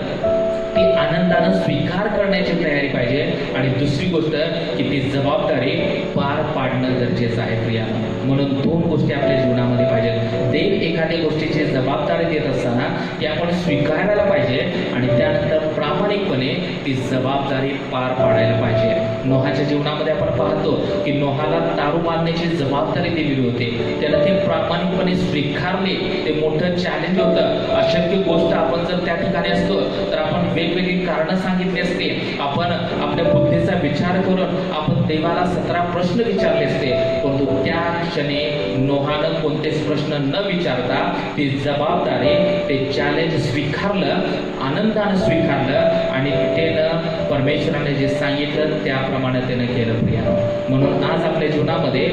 ती आनंदानं स्वीकार करण्याची तयारी पाहिजे आणि दुसरी गोष्ट की ती जबाबदारी पार पाडणं गरजेचं आहे प्रियानं. म्हणून दोन गोष्टी आपल्या जीवनामध्ये पाहिजेत. देव एखाद्या गोष्टीची जबाबदारी देत असताना ती आपण स्वीकारायला पाहिजे आणि त्यानंतर प्रामाणिकपणे ती जबाबदारी पार पाडायला पाहिजे. नोहाच्या जीवनामध्ये आपण पाहतो की नोहाला तारू बांधण्याची जबाबदारी दिलेली होती. त्यानं ते प्रामाणिकपणे स्वीकारले. ते मोठं चॅलेंज होतं. अशक्य गोष्ट आपण जर त्या ठिकाणी असतो तर आपण वेगवेगळी कारणं सांगितली असते. आपण आपल्या बुद्धीचा विचार करून आपण देवाला 17 प्रश्न विचारले असते. परंतु त्या क्षणी नोहानं कोणतेच प्रश्न न विचारता ती जबाबदारी ते चॅलेंज स्वीकारलं, आनंदानं स्वीकारलं आणि त्यानं परमेश्वराने जे सांगितलं त्याप्रमाणे त्यानं केलं प्रियानो. म्हणून आज आपल्या जीवनामध्ये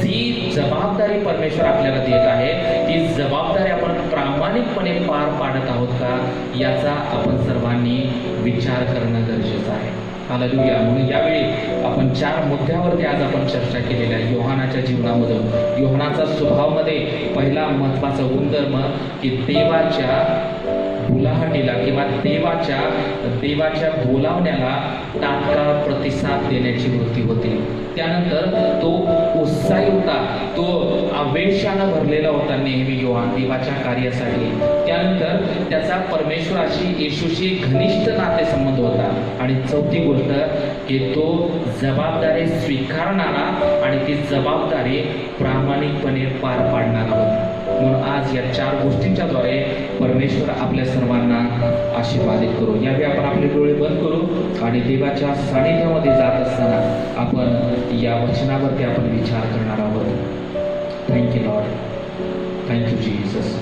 जी जबाबदारी परमेश्वर आपल्याला देत आहे ती जबाबदारी आपण प्रामाणिकपणे पार पाडत आहोत का याचा आपण सर्वांनी विचार करणं गरजेचं आहे. हालेलुया. म्हणून यावेळी आपण 4 मुद्द्यावरती आज आपण चर्चा केलेली आहे योहानाच्या जीवनामधून. योहानाचा स्वभावामध्ये पहिला महत्वाचा गुणधर्म की देवाच्या बुलाहटीला किंवा देवाच्या बोलावण्याला तात्काळ प्रतिसाद देण्याची वृत्ती होती. त्यानंतर तो उत्साही होता, तो आवेशानं भरलेला होता नेहमी योहान देवाच्या कार्यासाठी. त्यानंतर त्याचा परमेश्वराशी येशूशी घनिष्ठ नातेसंबंध होता. आणि चौथी गोष्ट की तो जबाबदारी स्वीकारणारा आणि ती जबाबदारी प्रामाणिकपणे पार पाडणारा होता. म्हणून आज या 4 गोष्टींच्याद्वारे परमेश्वर आपल्या सर्वांना आशीर्वादित करू. यावेळी आपण आपले डोळे बंद करू आणि देवाच्या सानिध्यामध्ये जात असताना आपण या वचनावरती आपण विचार करणार आहोत. Thank you Lord, thank you Jesus.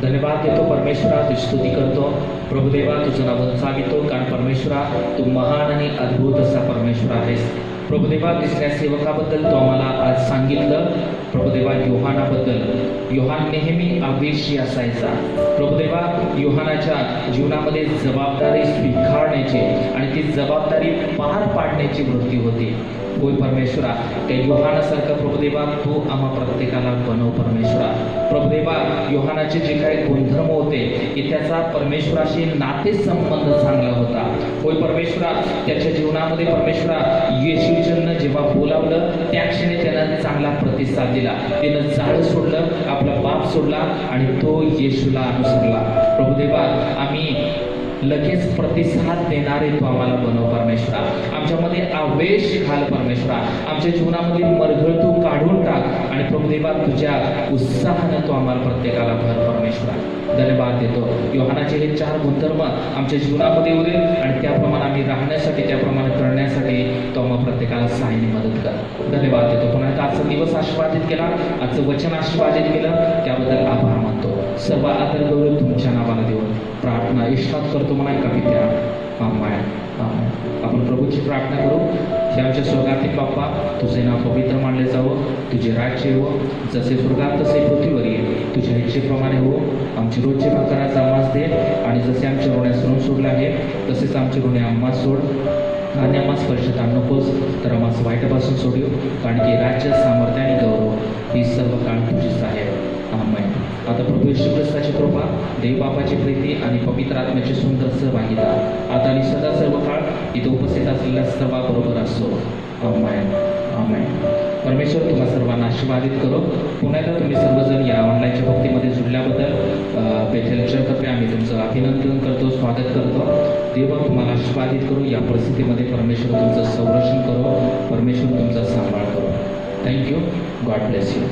धन्यवाद देतो परमेश्वरा, तुझी स्तुती करतो. प्रभुदेवा तुझं नाव उंचावितो कारण परमेश्वरा तू महान आणि अद्भुत असा परमेश्वर आहेस. प्रभुदेवा तिसऱ्या सेवकाबद्दल तो आम्हाला आज सांगितलं. प्रभुदेवा योहानाबद्दल. योहान नेहमी आवेशी असायचा. प्रभुदेवा योहानाच्या जीवनामध्ये जबाबदारी स्वीकारण्याची आणि ती जबाबदारी पार पाडण्याची वृत्ती होती. होय परमेश्वरा, त्या योहानासारखं प्रभुदेवा तू आम्हा प्रत्येकाला बनव परमेश्वरा. प्रभुदेवा योहानाचे जे काही गुणधर्म होते की त्याचा परमेश्वराशी नातेसंबंध चांगला होता. होय परमेश्वरा, त्याच्या जीवनामध्ये परमेश्वरा येशूचंद्र जेव्हा बोलावलं त्या क्षणी त्यानं चांगला प्रतिसाद दिला. त्यानं जाळं सोडलं, आपला बाप सोडला आणि तो येशूला अनुसरला. प्रभुदेवा, आम्ही लगेच प्रतिसाद देणारे तू आम्हाला बनव परमेश्वरा. आमच्यामध्ये आवेश घाल परमेश्वरा. आमच्या जीवनामधील मरगळ तू काढून टाक आणि प्रभुदेवा तुझ्या उत्साहानं तू आम्हाला प्रत्येकाला भर परमेश्वरा. धन्यवाद देतो. योहानाचे हे 4 गुणधर्म आमच्या जीवनामध्ये उरे आणि त्याप्रमाणे आम्ही राहण्यासाठी त्याप्रमाणे करण्यासाठी तो आम्हाला प्रत्येकाला सहाय्याने मदत कर. धन्यवाद देतो. पुन्हा आजचा दिवस आशीर्वादित केला, आजचं वचन आशीर्वादित केलं त्याबद्दल आभार मानतो. सर्व आदर गौरव तुमच्या नावाला देऊन प्रार्थना इष्टात करतो म्हणा एका पित्या आमेन. आपण प्रभूची प्रार्थना करू. हे आमच्या स्वर्गातील बाप्पा, तुझे नाव पवित्र मानले जावं, तुझे राज्य हो, जसे स्वर्गात तसे पृथ्वीवर ये, तुझ्या इच्छेप्रमाणे हो. आमची रोजची भाकर आज आम्हास दे आणि जसे आमच्या ऋण्यास ऋण सोडले आहे तसेच आमचे ऋणे आम्हास सोड आणि आम्हास परीक्षेत आणू नकोस तर आम्हास वाईटापासून सोडू, कारण की राज्य, सामर्थ्य आणि गौरव ही सर्व काळ तुझीच आहे. आमेन. आता प्रभू येशू ख्रिस्ताची कृपा, देव बापाची प्रीती आणि पवित्र आत्म्याची सुंदर सहभागिता आता आणि सदा सर्व काळ इथे उपस्थित असलेल्या सर्वांबरोबर असो. आमेन. आमेन. परमेश्वर तुम्हा सर्वांना आशीर्वादित करो. पुन्हा एकदा तुम्ही सर्वजण या ऑनलाईनच्या भक्तीमध्ये जुळल्याबद्दल बेथेल चर्चतर्फे आम्ही तुमचं अभिनंदन करतो, स्वागत करतो. देव तुम्हाला आशीर्वादित करू. या परिस्थितीमध्ये परमेश्वर तुमचं संरक्षण करो, परमेश्वर तुमचा सांभाळ करो. थँक्यू. God bless you.